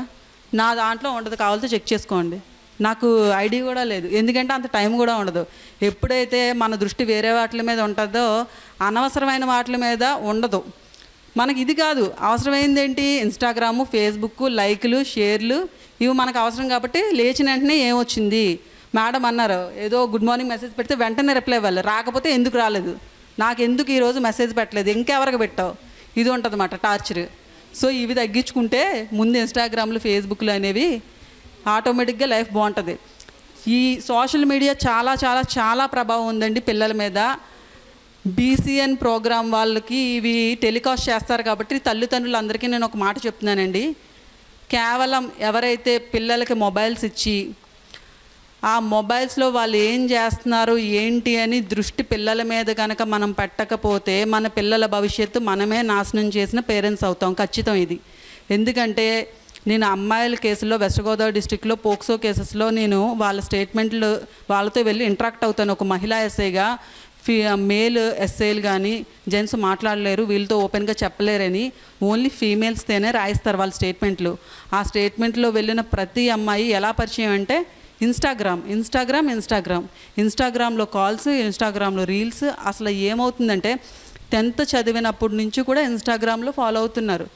Speaker 4: నా దాంట్లో ఉండదు, కావాలంటే చెక్ చేసుకోండి. నాకు ఐడి కూడా లేదు, ఎందుకంటే అంత టైం కూడా ఉండదు. ఎప్పుడైతే మన దృష్టి వేరే వాటి మీద ఉంటుందో అనవసరమైన వాటి మీద ఉండదు. మనకి ఇది కాదు, అవసరమైంది ఏంటి? ఇన్స్టాగ్రాము, ఫేస్బుక్, లైక్లు, షేర్లు, ఇవి మనకు అవసరం కాబట్టి లేచిన వెంటనే ఏమొచ్చింది మేడం అన్నారు, ఏదో గుడ్ మార్నింగ్ మెసేజ్ పెడితే వెంటనే రిప్లై ఇవ్వాలి, రాకపోతే ఎందుకు రాలేదు, నాకు ఎందుకు ఈరోజు మెసేజ్ పెట్టలేదు, ఇంకెవరికి పెట్టావు, ఇది ఉంటుంది అన్నమాట టార్చర్. సో ఇవి తగ్గించుకుంటే ముందు ఇన్స్టాగ్రామ్లు ఫేస్బుక్లు అనేవి ఆటోమేటిక్గా లైఫ్ బాగుంటుంది. ఈ సోషల్ మీడియా చాలా చాలా చాలా ప్రభావం ఉందండి పిల్లల మీద. BCN ప్రోగ్రామ్ వాళ్ళకి ఇవి టెలికాస్ట్ చేస్తారు కాబట్టి తల్లిదండ్రులందరికీ నేను ఒక మాట చెప్తున్నానండి, కేవలం ఎవరైతే పిల్లలకి మొబైల్స్ ఇచ్చి ఆ మొబైల్స్లో వాళ్ళు ఏం చేస్తున్నారు ఏంటి అని దృష్టి పిల్లల మీద కనుక మనం పెట్టకపోతే మన పిల్లల భవిష్యత్తు మనమే నాశనం చేసిన పేరెంట్స్ అవుతాం, ఖచ్చితం ఇది. ఎందుకంటే నేను అమ్మాయిల కేసుల్లో వెస్ట్ గోదావరి డిస్ట్రిక్ట్లో పోక్సో కేసెస్లో నేను వాళ్ళ స్టేట్మెంట్లు వాళ్ళతో వెళ్ళి ఇంటరాక్ట్ అవుతాను. ఒక మహిళా ఎస్ఐగా మేల్ ఎస్ఐలు కానీ జెంట్స్ మాట్లాడలేరు, వీళ్ళతో ఓపెన్గా చెప్పలేరని ఓన్లీ ఫీమేల్స్తోనే రాయిస్తారు వాళ్ళ స్టేట్మెంట్లు. ఆ స్టేట్మెంట్లో వెళ్ళిన ప్రతి అమ్మాయి ఎలా పరిచయం అంటే ఇన్స్టాగ్రామ్లో కాల్స్, ఇన్స్టాగ్రామ్లో రీల్స్. అసలు ఏమవుతుందంటే 10th చదివినప్పటి నుంచి కూడా ఇన్స్టాగ్రామ్లో ఫాలో అవుతున్నారు.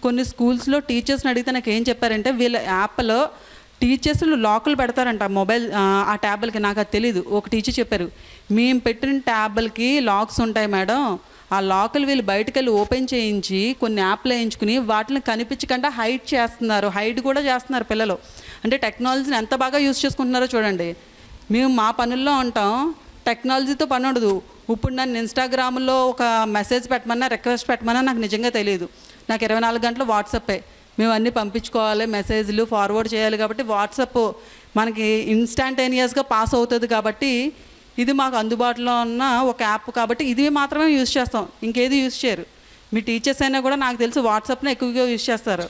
Speaker 4: కొన్ని స్కూల్స్లో టీచర్స్ని అడిగితే నాకు ఏం చెప్పారంటే వీళ్ళ యాప్లో టీచర్స్లు లాకులు పెడతారంట మొబైల్ ఆ ట్యాబ్లకి. నాకు అది తెలీదు. ఒక టీచర్ చెప్పారు, మేము పెట్టిన ట్యాబ్లకి లాక్స్ ఉంటాయి మేడం, ఆ లాకులు వీళ్ళు బయటకు వెళ్ళి ఓపెన్ చేయించి కొన్ని యాప్లు వేయించుకుని వాటిని కనిపించకుండా హైడ్ కూడా చేస్తున్నారు పిల్లలు. అంటే టెక్నాలజీని ఎంత బాగా యూజ్ చేసుకుంటున్నారో చూడండి. మేము మా పనుల్లో ఉంటాం, టెక్నాలజీతో పని ఉండదు. ఇప్పుడు నన్ను ఇన్స్టాగ్రామ్లో ఒక మెసేజ్ పెట్టమన్నా రిక్వెస్ట్ పెట్టమన్నా నాకు నిజంగా తెలియదు. నాకు 24 గంటలు వాట్సాపే, మేము అన్నీ పంపించుకోవాలి, మెసేజ్లు ఫార్వర్డ్ చేయాలి. కాబట్టి వాట్సాప్ మనకి ఇన్స్టాంటేనియస్గా పాస్ అవుతుంది కాబట్టి ఇది మాకు అందుబాటులో ఉన్న ఒక యాప్ కాబట్టి ఇది మాత్రమే యూజ్ చేస్తాం, ఇంకేది యూజ్ చేయరు. మీ టీచర్స్ అయినా కూడా నాకు తెలిసి వాట్సాప్ని ఎక్కువగా యూజ్ చేస్తారు.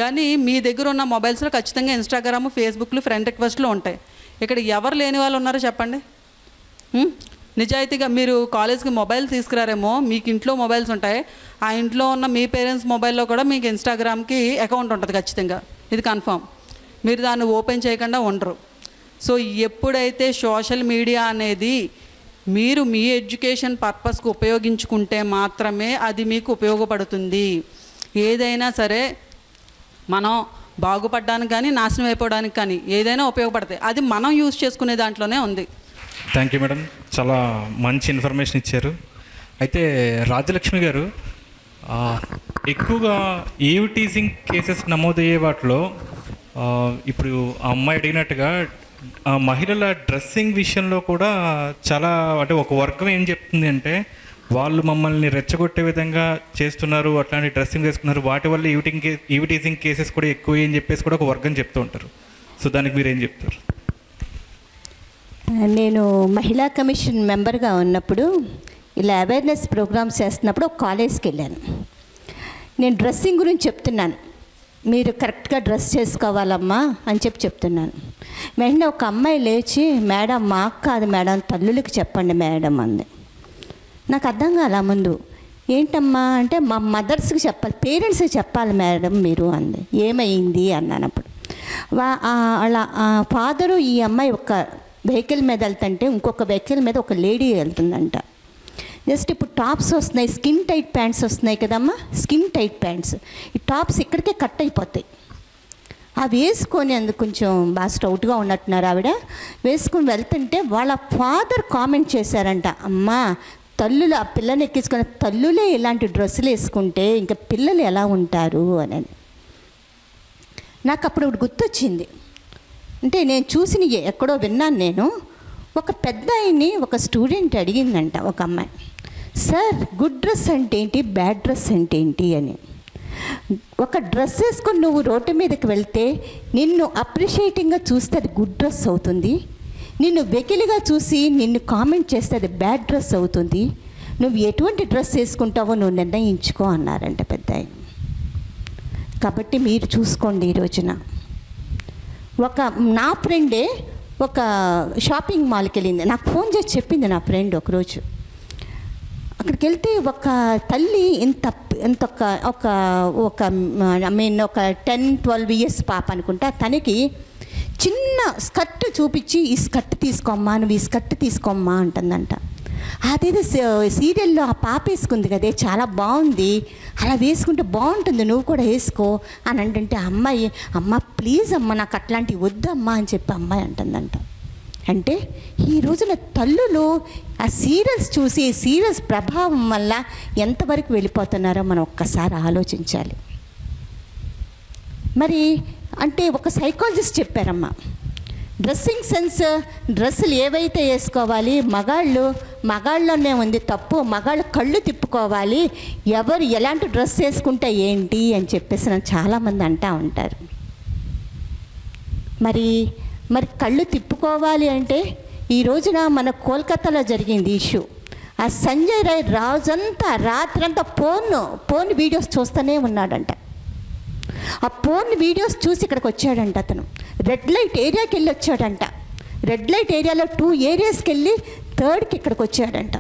Speaker 4: కానీ మీ దగ్గర ఉన్న మొబైల్స్లో ఖచ్చితంగా ఇన్స్టాగ్రామ్, ఫేస్బుక్లు, ఫ్రెండ్ రిక్వెస్ట్లు ఉంటాయి. ఇక్కడ ఎవరు లేని వాళ్ళు ఉన్నారో చెప్పండి. నిజాయితీగా మీరు కాలేజ్కి మొబైల్ తీసుకురారేమో, మీకు ఇంట్లో మొబైల్స్ ఉంటాయి, ఆ ఇంట్లో ఉన్న మీ పేరెంట్స్ మొబైల్లో కూడా మీకు ఇన్స్టాగ్రామ్కి అకౌంట్ ఉంటుంది ఖచ్చితంగా, ఇది కన్ఫామ్. మీరు దాన్ని ఓపెన్ చేయకుండా ఉండరు. సో ఎప్పుడైతే సోషల్ మీడియా అనేది మీరు మీ ఎడ్యుకేషన్ పర్పస్కి ఉపయోగించుకుంటే మాత్రమే అది మీకు ఉపయోగపడుతుంది. ఏదైనా సరే మనం బాగుపడడానికి కానీ నాశనం అయిపోవడానికి కానీ ఏదైనా ఉపయోగపడతాయి, అది మనం యూజ్ చేసుకునే దాంట్లోనే ఉంది.
Speaker 1: థ్యాంక్ యూ మేడం, చాలా మంచి ఇన్ఫర్మేషన్ ఇచ్చారు. అయితే రాజలక్ష్మి గారు, ఎక్కువగా ఈవ్ టీజింగ్ కేసెస్ నమోదయ్యే వాటిలో ఇప్పుడు ఆ అమ్మాయి అడిగినట్టుగా మహిళల డ్రెస్సింగ్ విషయంలో కూడా చాలా, అంటే ఒక వర్గం ఏం చెప్తుంది అంటే వాళ్ళు మమ్మల్ని రెచ్చగొట్టే విధంగా చేస్తున్నారు, అట్లాంటి డ్రెస్సింగ్ వేసుకున్నారు, వాటి వల్ల ఈవ్ టీజింగ్ కేసెస్ కూడా ఎక్కువ అని చెప్పేసి కూడా ఒక వర్గం చెప్తూ ఉంటారు. సో దానికి మీరు ఏం చెప్తారు?
Speaker 3: నేను మహిళా కమిషన్ మెంబర్గా ఉన్నప్పుడు ఇలా అవేర్నెస్ ప్రోగ్రామ్స్ చేస్తున్నప్పుడు ఒక కాలేజ్కి వెళ్ళాను. నేను డ్రెస్సింగ్ గురించి చెప్తున్నాను, మీరు కరెక్ట్గా డ్రెస్ చేసుకోవాలమ్మా అని చెప్తున్నాను. వెంటనే ఒక అమ్మాయి లేచి, మేడం మాకు కాదు మేడం, తల్లులకి చెప్పండి మేడం అంది. నాకు అర్థం కాల ముందు. ఏంటమ్మా అంటే మా మదర్స్కి చెప్పాలి, పేరెంట్స్కి చెప్పాలి మేడం మీరు అంది. ఏమైంది అన్నానప్పుడు అలా ఫాదరు ఈ అమ్మాయి ఒక వెహికల్ మీద వెళ్తుంటే ఇంకొక వెహికల్ మీద ఒక లేడీ వెళ్తుందంట. జస్ట్ ఇప్పుడు టాప్స్ వస్తున్నాయి, స్కిన్ టైట్ ప్యాంట్స్ వస్తున్నాయి కదమ్మా, స్కిన్ టైట్ ప్యాంట్స్, ఈ టాప్స్ ఇక్కడికే కట్ అయిపోతాయి. అవి వేసుకొని అందుకు కొంచెం బాగా స్టౌట్గా ఉన్నట్టున్నారు ఆవిడ, వేసుకొని వెళ్తుంటే వాళ్ళ ఫాదర్ కామెంట్ చేశారంట, అమ్మా తల్లులు ఆ పిల్లని ఎక్కించుకొని తల్లులే ఇలాంటి డ్రెస్సులు వేసుకుంటే ఇంకా పిల్లలు ఎలా ఉంటారు అని. నాకు అప్పుడు గుర్తొచ్చింది. అంటే నేను చూసిన ఎక్కడో విన్నాను నేను, ఒక పెద్ద ఆయన్ని ఒక స్టూడెంట్ అడిగిందంట ఒక అమ్మాయి, సార్ గుడ్ డ్రెస్ అంటే ఏంటి, బ్యాడ్ డ్రెస్ అంటే ఏంటి అని. ఒక డ్రెస్ వేసుకొని నువ్వు రోడ్డు మీదకి వెళ్తే నిన్ను అప్రిషియేటింగ్గా చూస్తే అది గుడ్ డ్రెస్ అవుతుంది, నిన్ను వెకిలిగా చూసి నిన్ను కామెంట్ చేస్తే అది బ్యాడ్ డ్రెస్ అవుతుంది, నువ్వు ఎటువంటి డ్రెస్ వేసుకుంటావో నువ్వు నిర్ణయించుకో అన్నారంట పెద్ద ఆయన. కాబట్టి మీరు చూసుకోండి. ఈ రోజున నా ఫ్రెండే ఒక షాపింగ్ మాల్కి వెళ్ళింది, నాకు ఫోన్ చేసి చెప్పింది నా ఫ్రెండ్ ఒకరోజు. అక్కడికి వెళ్తే ఒక తల్లి ఒక 10-12 ఇయర్స్ పాప అనుకుంటా, తనకి చిన్న స్కర్ట్ చూపించి ఈ స్కర్ట్ తీసుకోమ్మా, నువ్వు ఈ స్కర్ట్ తీసుకోమ్మా అంటుందంట. అదేదో సీరియల్లో ఆ పాప వేసుకుంది కదే చాలా బాగుంది, అలా వేసుకుంటే బాగుంటుంది, నువ్వు కూడా వేసుకో అని అంటే అమ్మాయి అమ్మ ప్లీజ్ అమ్మ నాకు అట్లాంటివి వద్దు అమ్మ అని చెప్పి అమ్మాయి అంటుందంట. అంటే ఈ రోజున తల్లులు ఆ సీరియల్స్ చూసి సీరియల్స్ ప్రభావం వల్ల ఎంతవరకు వెళ్ళిపోతున్నారో మనం ఒక్కసారి ఆలోచించాలి. మరి అంటే ఒక సైకాలజిస్ట్ చెప్పారమ్మా, డ్రెస్సింగ్ సెన్స్, డ్రెస్సులు ఏవైతే వేసుకోవాలి, మగాళ్ళలోనే ఉంది తప్పు, మగాళ్ళు కళ్ళు తిప్పుకోవాలి, ఎవరు ఎలాంటి డ్రెస్ వేసుకుంటే ఏంటి అని చెప్పేసి నన్ను చాలామంది అంటూ ఉంటారు. మరి కళ్ళు తిప్పుకోవాలి అంటే ఈ రోజున మన కోల్కతాలో జరిగింది ఇష్యూ. ఆ సంజయ్ రాయ్ రాజంతా రాత్రంతా పోన్ వీడియోస్ చూస్తూనే ఉన్నాడంట. ఆ పోన్ వీడియోస్ చూసి ఇక్కడికి వచ్చాడంట. అతను రెడ్ లైట్ ఏరియాకి వెళ్ళి వచ్చాడంట. రెడ్ లైట్ ఏరియాలో 2 ఏరియాస్కి వెళ్ళి 3rdకి ఇక్కడికి వచ్చాడంట.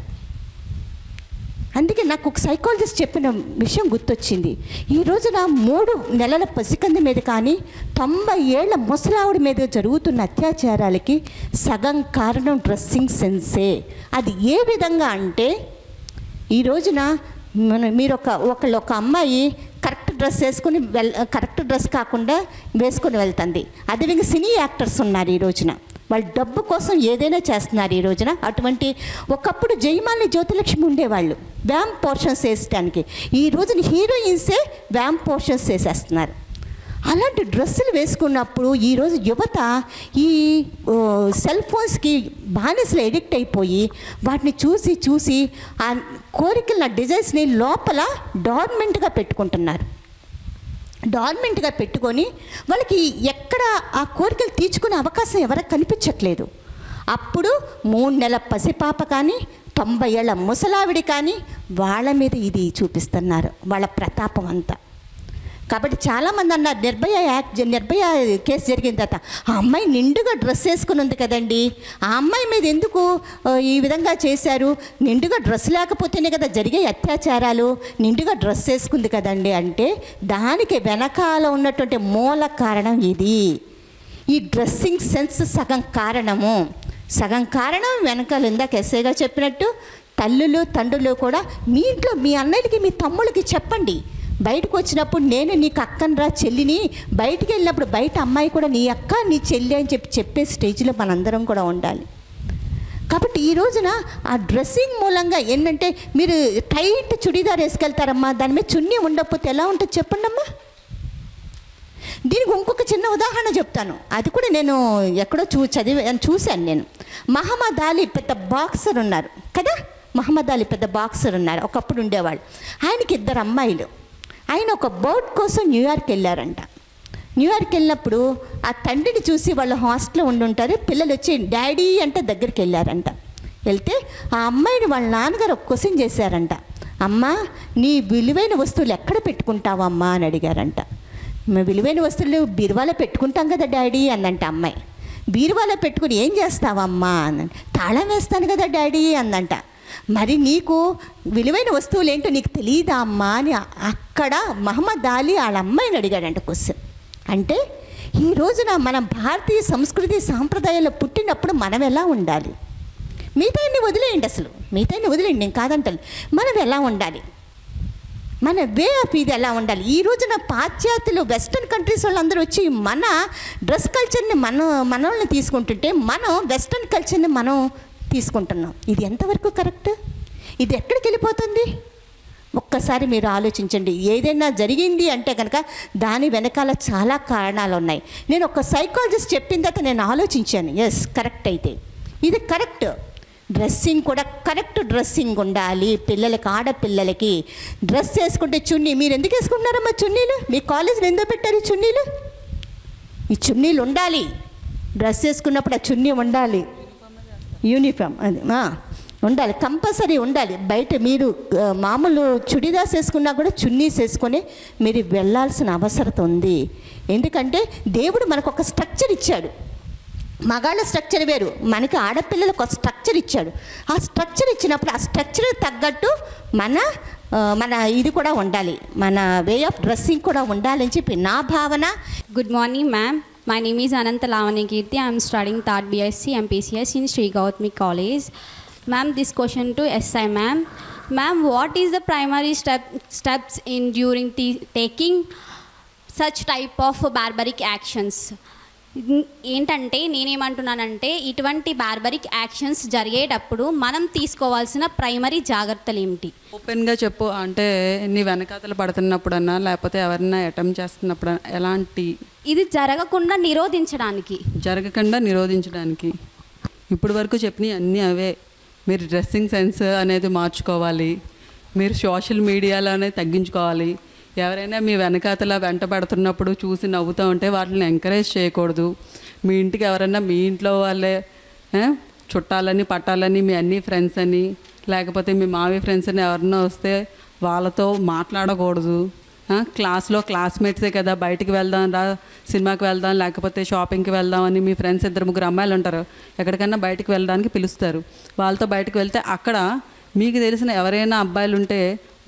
Speaker 3: అందుకే నాకు ఒక సైకాలజిస్ట్ చెప్పిన విషయం గుర్తొచ్చింది. ఈ రోజున 3 నెలల పసికంది మీద కానీ 90 ఏళ్ల ముసలావిడ మీద జరుగుతున్న అత్యాచారాలకి సగం కారణం డ్రెస్సింగ్ సెన్సే. అది ఏ విధంగా అంటే ఈ రోజున మీరు ఒక అమ్మాయి కరెక్ట్ డ్రెస్ వేసుకుని కరెక్ట్ డ్రెస్ కాకుండా వేసుకొని వెళ్తుంది. అదేవిధంగా సినీ యాక్టర్స్ ఉన్నారు ఈ రోజున, వాళ్ళు డబ్బు కోసం ఏదైనా చేస్తున్నారు ఈ రోజున. అటువంటి ఒకప్పుడు జయమాలి జ్యోతిలక్ష్మి ఉండేవాళ్ళు వ్యాంప్ పోర్షన్స్ వేసడానికి, ఈ రోజున హీరోయిన్సే వ్యాంప్ పోర్షన్స్ వేసేస్తున్నారు. అలాంటి డ్రెస్సులు వేసుకున్నప్పుడు ఈరోజు యువత ఈ సెల్ ఫోన్స్కి బానిసలు ఎడిక్ట్ అయిపోయి వాటిని చూసి ఆ కోరికల డిజైన్స్ని లోపల డార్మెంట్గా పెట్టుకుంటున్నారు. డార్మెంట్గా పెట్టుకొని వాళ్ళకి ఎక్కడ ఆ కోరికలు తీర్చుకునే అవకాశం ఎవరికి కనిపించట్లేదు. అప్పుడు 3 నెలల పసిపాప కానీ 90 ఏళ్ల ముసలావిడి కానీ వాళ్ళ మీద ఇది చూపిస్తున్నారు, వాళ్ళ ప్రతాపం అంతా. కాబట్టి చాలామంది అన్నారు నిర్భయ కేసు జరిగిన తర్వాత ఆ అమ్మాయి నిండుగా డ్రెస్ వేసుకుని ఉంది కదండి, ఆ అమ్మాయి మీద ఎందుకు ఈ విధంగా చేశారు, నిండుగా డ్రెస్ లేకపోతేనే కదా జరిగే అత్యాచారాలు, నిండుగా డ్రెస్ వేసుకుంది కదండి అంటే దానికి వెనకాల ఉన్నటువంటి మూల కారణం ఇది. ఈ డ్రెస్సింగ్ సెన్స్ సగం కారణం వెనకాల ఇందాక ఎస్ఐగా చెప్పినట్టు తల్లులు తండ్రులు కూడా మీ ఇంట్లో మీ అన్నయ్యకి మీ తమ్ముళ్ళకి చెప్పండి. బయటకు వచ్చినప్పుడు నేను నీకు అక్కనరా చెల్లిని, బయటికి వెళ్ళినప్పుడు బయట అమ్మాయి కూడా నీ అక్క నీ చెల్లి అని చెప్పే స్టేజ్లో మనందరం కూడా ఉండాలి. కాబట్టి ఈ రోజున ఆ డ్రెస్సింగ్ మూలంగా ఏంటంటే మీరు టైట్ చుడీదార్ వేసుకెళ్తారమ్మా, దాని మీద చున్నీ ఉండకపోతే ఎలా ఉంటుంది చెప్పండి అమ్మా. దీనికి ఇంకొక చిన్న ఉదాహరణ చెప్తాను, అది కూడా నేను ఎక్కడో చూశాను నేను. మహమ్మద్ అలీ పెద్ద బాక్సర్ ఉన్నారు కదా, ఒకప్పుడు ఉండేవాళ్ళు. ఆయనకి 2 అమ్మాయిలు. ఆయన ఒక బోట్ కోసం న్యూయార్క్ వెళ్ళారంట. న్యూయార్క్ వెళ్ళినప్పుడు ఆ తండ్రిని చూసి వాళ్ళు హాస్టల్లో ఉండుంటారు, పిల్లలు వచ్చి డాడీ అంటే దగ్గరికి వెళ్ళారంట. వెళ్తే ఆ అమ్మాయిని వాళ్ళ నాన్నగారు ఒక క్వశ్చన్ చేశారంట, అమ్మా నీ విలువైన వస్తువులు ఎక్కడ పెట్టుకుంటావమ్మా అని అడిగారంట. విలువైన వస్తువులు బీరువాలో పెట్టుకుంటాం కదా డాడీ అందంట అమ్మాయి. బీరువాలో పెట్టుకుని ఏం చేస్తావమ్మా అందంట. తాళం వేస్తాను కదా డాడీ అందంట. మరి నీకు విలువైన వస్తువులు ఏంటో నీకు తెలియదా అమ్మా అని అక్కడ మహమ్మద్ అలీ వాళ్ళ అమ్మాయిని అడిగాడంట క్వశ్చన్. అంటే ఈ రోజున మన భారతీయ సంస్కృతి సాంప్రదాయాల్లో పుట్టినప్పుడు మనం ఎలా ఉండాలి, మిగతాన్ని వదిలేయండి, నేను కాదంటాను, మనం ఎలా ఉండాలి, మన వే ఆఫ్ ఇది ఎలా ఉండాలి. ఈ రోజున పాశ్చాత్యులు వెస్ట్రన్ కంట్రీస్ వాళ్ళందరూ వచ్చి మన డ్రెస్ కల్చర్ని మనల్ని తీసుకుంటుంటే మనం వెస్ట్రన్ కల్చర్ని మనం తీసుకుంటున్నాం. ఇది ఎంతవరకు కరెక్ట్, ఇది ఎక్కడికి వెళ్ళిపోతుంది ఒక్కసారి మీరు ఆలోచించండి. ఏదైనా జరిగింది అంటే కనుక దాని వెనకాల చాలా కారణాలు ఉన్నాయి. నేను ఒక సైకాలజిస్ట్ చెప్పిన తర్వాత నేను ఆలోచించాను, ఎస్ కరెక్ట్, అయితే ఇది కరెక్ట్. డ్రెస్సింగ్ కూడా కరెక్ట్ డ్రెస్సింగ్ ఉండాలి. పిల్లలకి, ఆడపిల్లలకి డ్రెస్ వేసుకుంటే చున్నీ, మీరు ఎందుకు వేసుకుంటున్నారమ్మా చున్నీలు, మీ కాలేజీలో ఎందుకు పెట్టారు ఈ చున్నీలు? ఈ చున్నీలు ఉండాలి, డ్రెస్ వేసుకున్నప్పుడు ఆ చున్నీ ఉండాలి, యూనిఫామ్ అది ఉండాలి, కంపల్సరీ ఉండాలి. బయట మీరు మామూలు చుడిదార్స్ వేసుకున్నా కూడా చున్నీస్ వేసుకొని మీరు వెళ్ళాల్సిన అవసరం ఉంది. ఎందుకంటే దేవుడు మనకు ఒక స్ట్రక్చర్ ఇచ్చాడు. మగాళ్ళ స్ట్రక్చర్ వేరు, మనకి ఆడపిల్లలకు ఒక స్ట్రక్చర్ ఇచ్చాడు. ఆ స్ట్రక్చర్ ఇచ్చినప్పుడు ఆ స్ట్రక్చర్ తగ్గట్టు మన ఇది కూడా ఉండాలి, మన వే ఆఫ్ డ్రెస్సింగ్ కూడా ఉండాలని చెప్పి నా భావన.
Speaker 8: Good morning ma'am, my name is Ananta Lavanya Kirti. I am studying 3rd BSc MPCS in Sri Gautami College. Ma'am, this question to SI ma'am. Ma'am, what is the primary steps in during taking such type of barbaric actions? ఏంటంటే నేనేమంటున్నానంటే ఇటువంటి barbaric actions జరిగేటప్పుడు మనం తీసుకోవాల్సిన primary జాగ్రత్తలు ఏమిటి?
Speaker 4: ఓపెన్గా చెప్పు. అంటే నీ వెనకాతలు పడుతున్నప్పుడన్నా లేకపోతే ఎవరైనా అటెంప్ట్ చేస్తున్నప్పుడు ఎలాంటి
Speaker 8: ఇది జరగకుండా నిరోధించడానికి
Speaker 4: ఇప్పుడు వరకు చెప్పినవి అన్నీ అవే. మీరు డ్రెస్సింగ్ సెన్స్ అనేది మార్చుకోవాలి, మీరు సోషల్ మీడియాలోనే తగ్గించుకోవాలి. ఎవరైనా మీ వెనకాతల వెంట పడుతున్నప్పుడు చూసి నవ్వుతూ ఉంటే వాటిని ఎంకరేజ్ చేయకూడదు. మీ ఇంటికి ఎవరైనా మీ ఇంట్లో వాళ్ళే చుట్టాలని పట్టాలని మీ అన్ని ఫ్రెండ్స్ అని లేకపోతే మీ మావి ఫ్రెండ్స్ అని ఎవరన్నా వస్తే వాళ్ళతో మాట్లాడకూడదు. క్లాస్లో క్లాస్మేట్సే కదా, బయటికి వెళ్దాం రా, సినిమాకి వెళ్దాం లేకపోతే షాపింగ్కి వెళ్దాం అని మీ ఫ్రెండ్స్ 2-3 అమ్మాయిలు ఉంటారు, ఎక్కడికైనా బయటికి వెళ్ళడానికి పిలుస్తారు. వాళ్ళతో బయటకు వెళ్తే అక్కడ మీకు తెలిసిన ఎవరైనా అబ్బాయిలు ఉంటే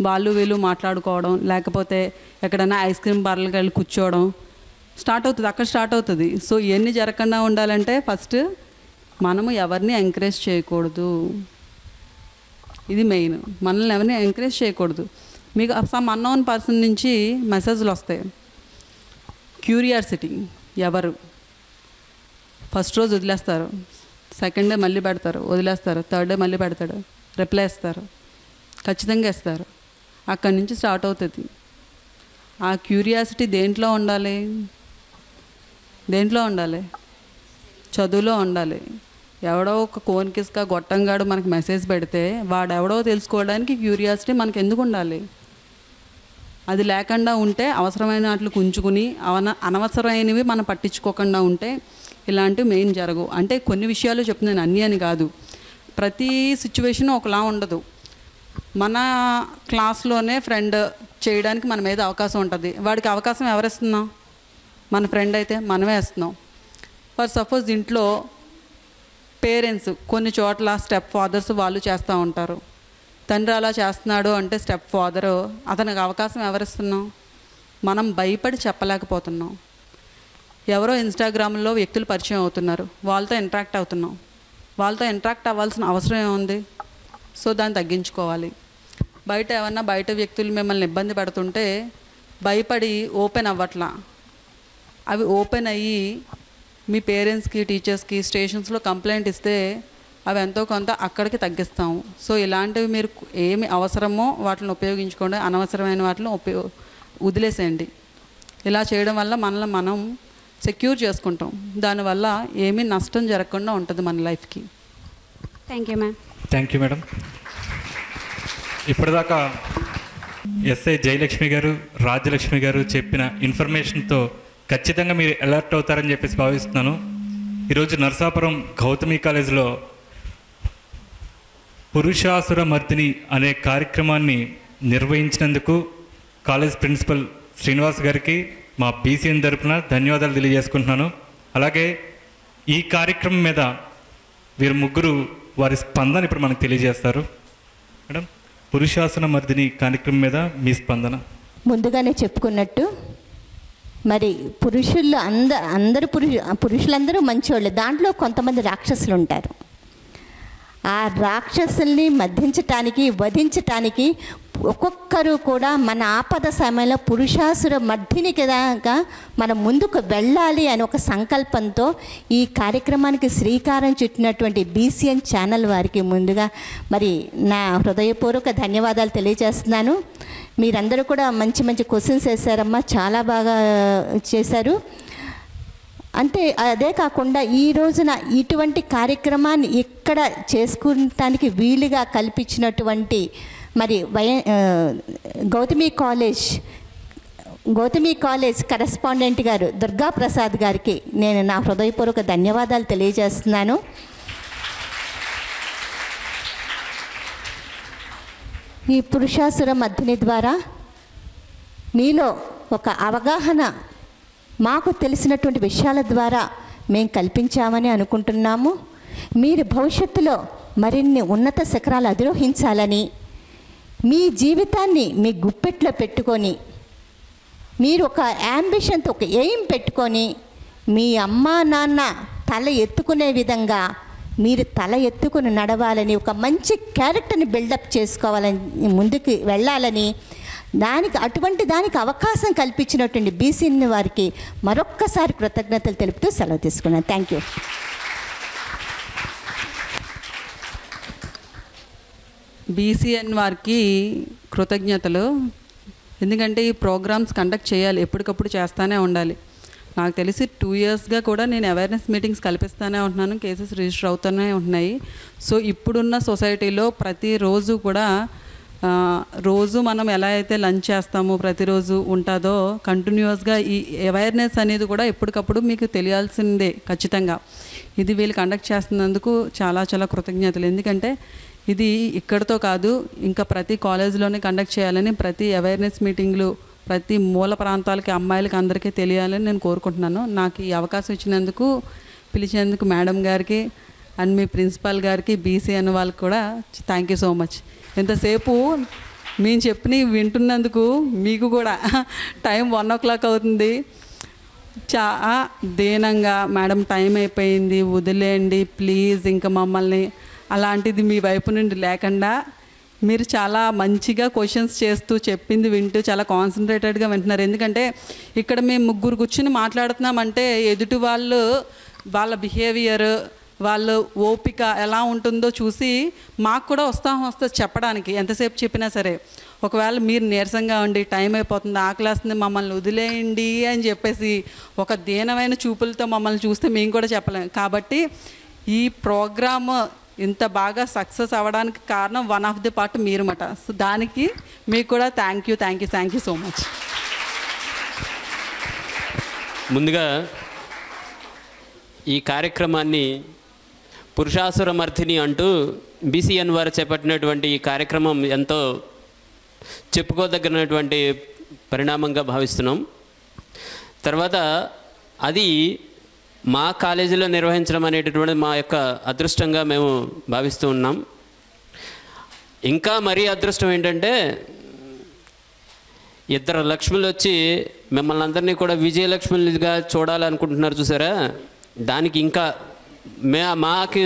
Speaker 4: వాళ్ళు వీళ్ళు మాట్లాడుకోవడం లేకపోతే ఎక్కడైనా ఐస్ క్రీమ్ పార్లర్కి వెళ్ళి కూర్చోవడం అక్కడ స్టార్ట్ అవుతుంది. సో ఇవన్నీ జరగకుండా ఉండాలంటే ఫస్ట్ మనము ఎవరిని ఎంకరేజ్ చేయకూడదు. ఇది మెయిన్. మనల్ని ఎవరిని ఎంకరేజ్ చేయకూడదు. మీకు సమ్ అన్నోన్ పర్సన్ నుంచి మెసేజ్లు వస్తాయి. క్యూరియాసిటీ, ఎవరు ఫస్ట్ రోజు వదిలేస్తారు, సెకండ్ డే మళ్ళీ పెడతారు, వదిలేస్తారు, థర్డ్ డే మళ్ళీ పెడతాడు, రిప్లై ఇస్తారు, ఖచ్చితంగా ఇస్తారు. అక్కడి నుంచి స్టార్ట్ అవుతుంది. ఆ క్యూరియాసిటీ దేంట్లో ఉండాలి? చదువులో ఉండాలి. ఎవడో ఒక కోన్కిస్గా గొట్టంగాడు మనకు మెసేజ్ పెడితే వాడెవడో తెలుసుకోవడానికి క్యూరియాసిటీ మనకు ఎందుకు ఉండాలి? అది లేకుండా ఉంటే అవసరమైన వాటిని ఉంచుకుని అనవసరమైనవి మనం పట్టించుకోకుండా ఉంటే ఇలాంటివి మెయిన్ జరగవు. అంటే కొన్ని విషయాలు చెప్తున్నాను, అన్నీ అని కాదు. ప్రతి సిచ్యువేషన్ ఒకలా ఉండదు. మన క్లాస్లోనే ఫ్రెండ్ చేయడానికి మన మీద అవకాశం ఉంటుంది. వాడికి అవకాశం ఎవరిస్తున్నాం? మన ఫ్రెండ్ అయితే మనమే ఇస్తున్నాం. ఫర్ సపోజ్ ఇంట్లో పేరెంట్స్ కొన్ని చోట్ల స్టెప్ ఫాదర్స్ వాళ్ళు చేస్తూ ఉంటారు. తండ్రి అలా చేస్తున్నాడు అంటే స్టెప్ ఫాదరు అతనికి అవకాశం ఎవరిస్తున్నాం? మనం భయపడి చెప్పలేకపోతున్నాం. ఎవరో ఇన్స్టాగ్రామ్లో వ్యక్తులు పరిచయం అవుతున్నారు, వాళ్ళతో ఇంటరాక్ట్ అవుతున్నాం. వాళ్ళతో ఇంటరాక్ట్ అవ్వాల్సిన అవసరం ఏముంది? సో దాన్ని తగ్గించుకోవాలి. బయట వ్యక్తులు మిమ్మల్ని ఇబ్బంది పెడుతుంటే భయపడి ఓపెన్ అవ్వట్లా. అవి ఓపెన్ అయ్యి మీ పేరెంట్స్కి టీచర్స్కి స్టేషన్స్లో కంప్లైంట్ ఇస్తే అవి ఎంతో కొంత అక్కడికి తగ్గిస్తాము. సో ఇలాంటివి మీరు ఏమి అవసరమో వాటిని ఉపయోగించుకోండి, అనవసరమైన వాటిని వదిలేసేయండి. ఇలా చేయడం వల్ల మనల్ని మనం సెక్యూర్ చేసుకుంటాం. దానివల్ల ఏమీ నష్టం జరగకుండా ఉంటుంది మన లైఫ్కి.
Speaker 8: Thank you ma'am.
Speaker 1: Thank you madam. ఇప్పటిదాకా ఎస్ఐ జయలక్ష్మి గారు, రాజ్యలక్ష్మి గారు చెప్పిన ఇన్ఫర్మేషన్తో ఖచ్చితంగా మీరు అలర్ట్ అవుతారని చెప్పేసి భావిస్తున్నాను. ఈరోజు నరసాపురం గౌతమి కాలేజీలో పురుషాసుర మర్దిని అనే కార్యక్రమాన్ని నిర్వహించినందుకు కాలేజ్ ప్రిన్సిపల్ శ్రీనివాస్ గారికి మా బీసీఎన్ తరపున ధన్యవాదాలు తెలియజేసుకుంటున్నాను. అలాగే ఈ కార్యక్రమం మీద వీరు ముగ్గురు వారి స్పందన ఇప్పుడు మనకు తెలియజేస్తారు. మేడం, పురుషాసుర మర్దిని కార్యక్రమం మీద మీ స్పందన.
Speaker 3: ముందుగానే చెప్పుకున్నట్టు మరి పురుషులందరూ మంచివాళ్ళు, దాంట్లో కొంతమంది రాక్షసులు ఉంటారు. ఆ రాక్షసుల్ని వధించటానికి ఒక్కొక్కరు కూడా మన ఆపద సమయంలో పురుషాసుర మర్దినికి దాకా మనం ముందుకు వెళ్ళాలి అని ఒక సంకల్పంతో ఈ కార్యక్రమానికి శ్రీకారం చుట్టినటువంటి బీసీఎన్ ఛానల్ వారికి ముందుగా మరి నా హృదయపూర్వక ధన్యవాదాలు తెలియజేస్తున్నాను. మీరందరూ కూడా మంచి మంచి క్వశ్చన్స్ వేశారమ్మా, చాలా బాగా చేశారు. అదే కాకుండా ఈ రోజున ఇటువంటి కార్యక్రమాన్ని ఇక్కడ చేసుకుంటానికి వీలుగా కల్పించినటువంటి మరి గౌతమి కాలేజ్ కరెస్పాండెంట్ గారు దుర్గా ప్రసాద్ గారికి నేను నా హృదయపూర్వక ధన్యవాదాలు తెలియజేస్తున్నాను. ఈ పురుషాసుర మర్దిని ద్వారా మీలో ఒక అవగాహన మాకు తెలిసినటువంటి విషయాల ద్వారా మేము కల్పించామని అనుకుంటున్నాము. మీరు భవిష్యత్తులో మరిన్ని ఉన్నత శిఖరాలు అధిరోహించాలని, మీ జీవితాన్ని మీ గుప్పెట్లో పెట్టుకొని, మీరు ఒక యాంబిషన్తో ఒక ఎయిమ్ పెట్టుకొని మీ అమ్మా నాన్న తల ఎత్తుకునే విధంగా మీరు తల ఎత్తుకుని నడవాలని, ఒక మంచి క్యారెక్టర్ని బిల్డప్ చేసుకోవాలని, ముందుకు వెళ్ళాలని, అటువంటి దానికి అవకాశం కల్పించినటువంటి బీసీఎన్ వారికి మరొక్కసారి కృతజ్ఞతలు తెలుపుతూ సెలవు తీసుకున్నాను. Thank you.
Speaker 4: బీసీఎన్ వారికి కృతజ్ఞతలు. ఎందుకంటే ఈ ప్రోగ్రామ్స్ కండక్ట్ చేయాలి, ఎప్పటికప్పుడు చేస్తూనే ఉండాలి. నాకు తెలిసి 2 ఇయర్స్గా కూడా నేను అవేర్నెస్ మీటింగ్స్ కల్పిస్తూనే ఉంటున్నాను, కేసెస్ రిజిస్టర్ అవుతూనే ఉంటున్నాయి. సో ఇప్పుడున్న సొసైటీలో ప్రతిరోజు కూడా రోజు మనం ఎలా అయితే లంచ్ చేస్తామో ప్రతిరోజు ఉంటుందో కంటిన్యూస్గా ఈ అవేర్నెస్ అనేది కూడా ఎప్పటికప్పుడు మీకు తెలియాల్సిందే ఖచ్చితంగా. ఇది వీళ్ళు కండక్ట్ చేస్తున్నందుకు చాలా చాలా కృతజ్ఞతలు. ఎందుకంటే ఇది ఇక్కడితో కాదు, ఇంకా ప్రతి కాలేజీలోనే కండక్ట్ చేయాలని, ప్రతి అవేర్నెస్ మీటింగ్లు ప్రతి మూల ప్రాంతాలకి అమ్మాయిలకి అందరికీ తెలియాలని నేను కోరుకుంటున్నాను. నాకు ఈ అవకాశం ఇచ్చినందుకు, పిలిచినందుకు మేడం గారికి అండ్ మీ ప్రిన్సిపాల్ గారికి, బీసీఎన్ వాళ్ళకి కూడా థ్యాంక్ యూ సో మచ్. ఎంతసేపు మేము చెప్పినవి వింటున్నందుకు మీకు కూడా టైం 1 o'clock అవుతుంది. చాలా దీనంగా మేడం టైం అయిపోయింది వదిలేయండి ప్లీజ్ ఇంకా మమ్మల్ని, అలాంటిది మీ వైపు నుండి లేకుండా మీరు చాలా మంచిగా క్వశ్చన్స్ చేస్తూ చెప్పింది వింటూ చాలా కాన్సన్ట్రేటెడ్గా వింటున్నారు. ఎందుకంటే ఇక్కడ మేము 3 కూర్చుని మాట్లాడుతున్నామంటే ఎదుటి వాళ్ళ బిహేవియర్, వాళ్ళ ఓపిక ఎలా ఉంటుందో చూసి మాకు కూడా వస్తుంది చెప్పడానికి. ఎంతసేపు చెప్పినా సరే ఒకవేళ మీరు నీరసంగా ఉండి టైం అయిపోతుంది, ఆకలేస్తుంది, మమ్మల్ని వదిలేయండి అని చెప్పేసి ఒక దీనమైన చూపులతో మమ్మల్ని చూస్తే మేము కూడా చెప్పలేము. కాబట్టి ఈ ప్రోగ్రామ్ ఇంత బాగా సక్సెస్ అవ్వడానికి కారణం 1 of the part మీరన్నమాట. సో దానికి మీకు కూడా థ్యాంక్ యూ సో మచ్.
Speaker 9: ముందుగా ఈ కార్యక్రమాన్ని పురుషాసుర మర్దిని అంటూ బీసీఎన్ వారు చేపట్టినటువంటి ఈ కార్యక్రమం ఎంతో చెప్పుకోదగినటువంటి పరిణామంగా భావిస్తున్నాం. తర్వాత అది మా కాలేజీలో నిర్వహించడం అనేటటువంటి మా యొక్క అదృష్టంగా మేము భావిస్తూ ఉన్నాం. ఇంకా మరీ అదృష్టం ఏంటంటే 2 లక్ష్ములు వచ్చి మిమ్మల్ని అందరినీ కూడా విజయలక్ష్ములుగా చూడాలనుకుంటున్నారు చూసారా, దానికి ఇంకా మాకు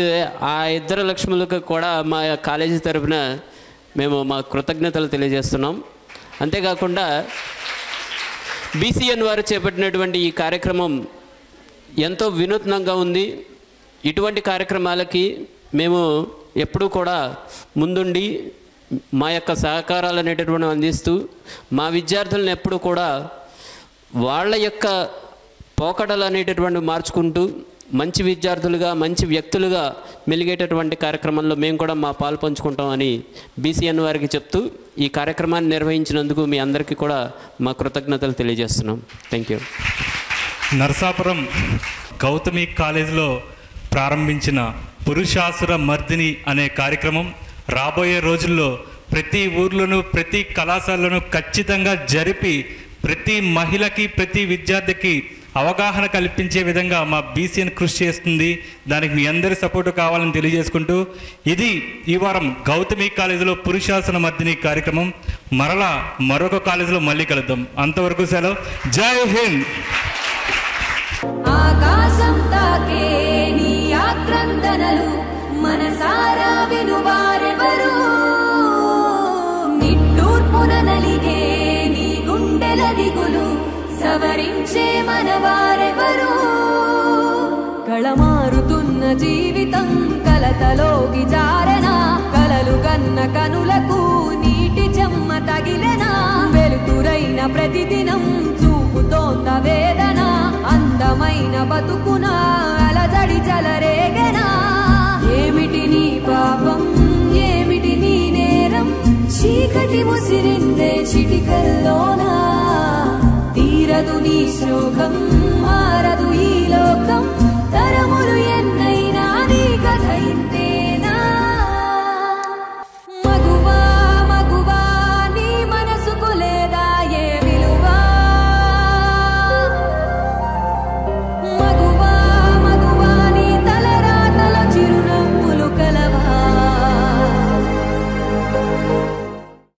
Speaker 9: ఆ 2 లక్ష్ములకు కూడా మా కాలేజీ తరఫున మేము మా కృతజ్ఞతలు తెలియజేస్తున్నాం. అంతేకాకుండా బీసీఎన్ వారు చేపట్టినటువంటి ఈ కార్యక్రమం ఎంతో వినూత్నంగా ఉంది. ఇటువంటి కార్యక్రమాలకి మేము ఎప్పుడూ కూడా ముందుండి మా యొక్క సహకారాలు అనేటటువంటి అందిస్తూ మా విద్యార్థులను ఎప్పుడూ కూడా వాళ్ళ యొక్క పోకడలు అనేటటువంటి మార్చుకుంటూ మంచి విద్యార్థులుగా మంచి వ్యక్తులుగా మెలిగేటటువంటి కార్యక్రమంలో మేము కూడా మా పాలు పంచుకుంటామని బీసీఎన్ వారికి చెప్తూ ఈ కార్యక్రమాన్ని నిర్వహించినందుకు మీ అందరికీ కూడా మా కృతజ్ఞతలు తెలియజేస్తున్నాం. Thank you.
Speaker 1: నరసాపురం గౌతమి కాలేజీలో ప్రారంభించిన పురుషాసుర మర్దిని అనే కార్యక్రమం రాబోయే రోజుల్లో ప్రతి ఊర్లోనూ ప్రతి కళాశాలలోనూ ఖచ్చితంగా జరిపి ప్రతి మహిళకి ప్రతి విద్యార్థికి అవగాహన కల్పించే విధంగా మా బీసీఎన్ కృషి చేస్తుంది. దానికి మీ అందరి సపోర్టు కావాలని తెలియజేసుకుంటూ ఇది ఈ వారం గౌతమి కాలేజీలో పురుషాసుర మర్దిని కార్యక్రమం. మరొక కాలేజీలో మళ్ళీ కలుద్దాం. అంతవరకు సెలవు. జై హింద్.
Speaker 2: ఆకాశం తాకే నీ ఆక్రందనలు మనసారా వినువారెవరు, నిట్టూర్పున నలిగే నీ గుండెల దిగులు సవరించే మనవారెవరు. కళమారుతున్న జీవితం కలతలోకి జారన, కలలు గన్న కనులకు నీటి చెమ్మ తగిలెన, వెలుతురైన ప్రతిదినం చూపుతోంద వేదన, అందమైన బతుకున అలజడి చలరేగెనా. ఏమిటి నీ పాపం ఏమిటి నీ నేరం, చీకటి ముసిరిందే చిటికల్లోనా, తీరదు నీ శోకం మార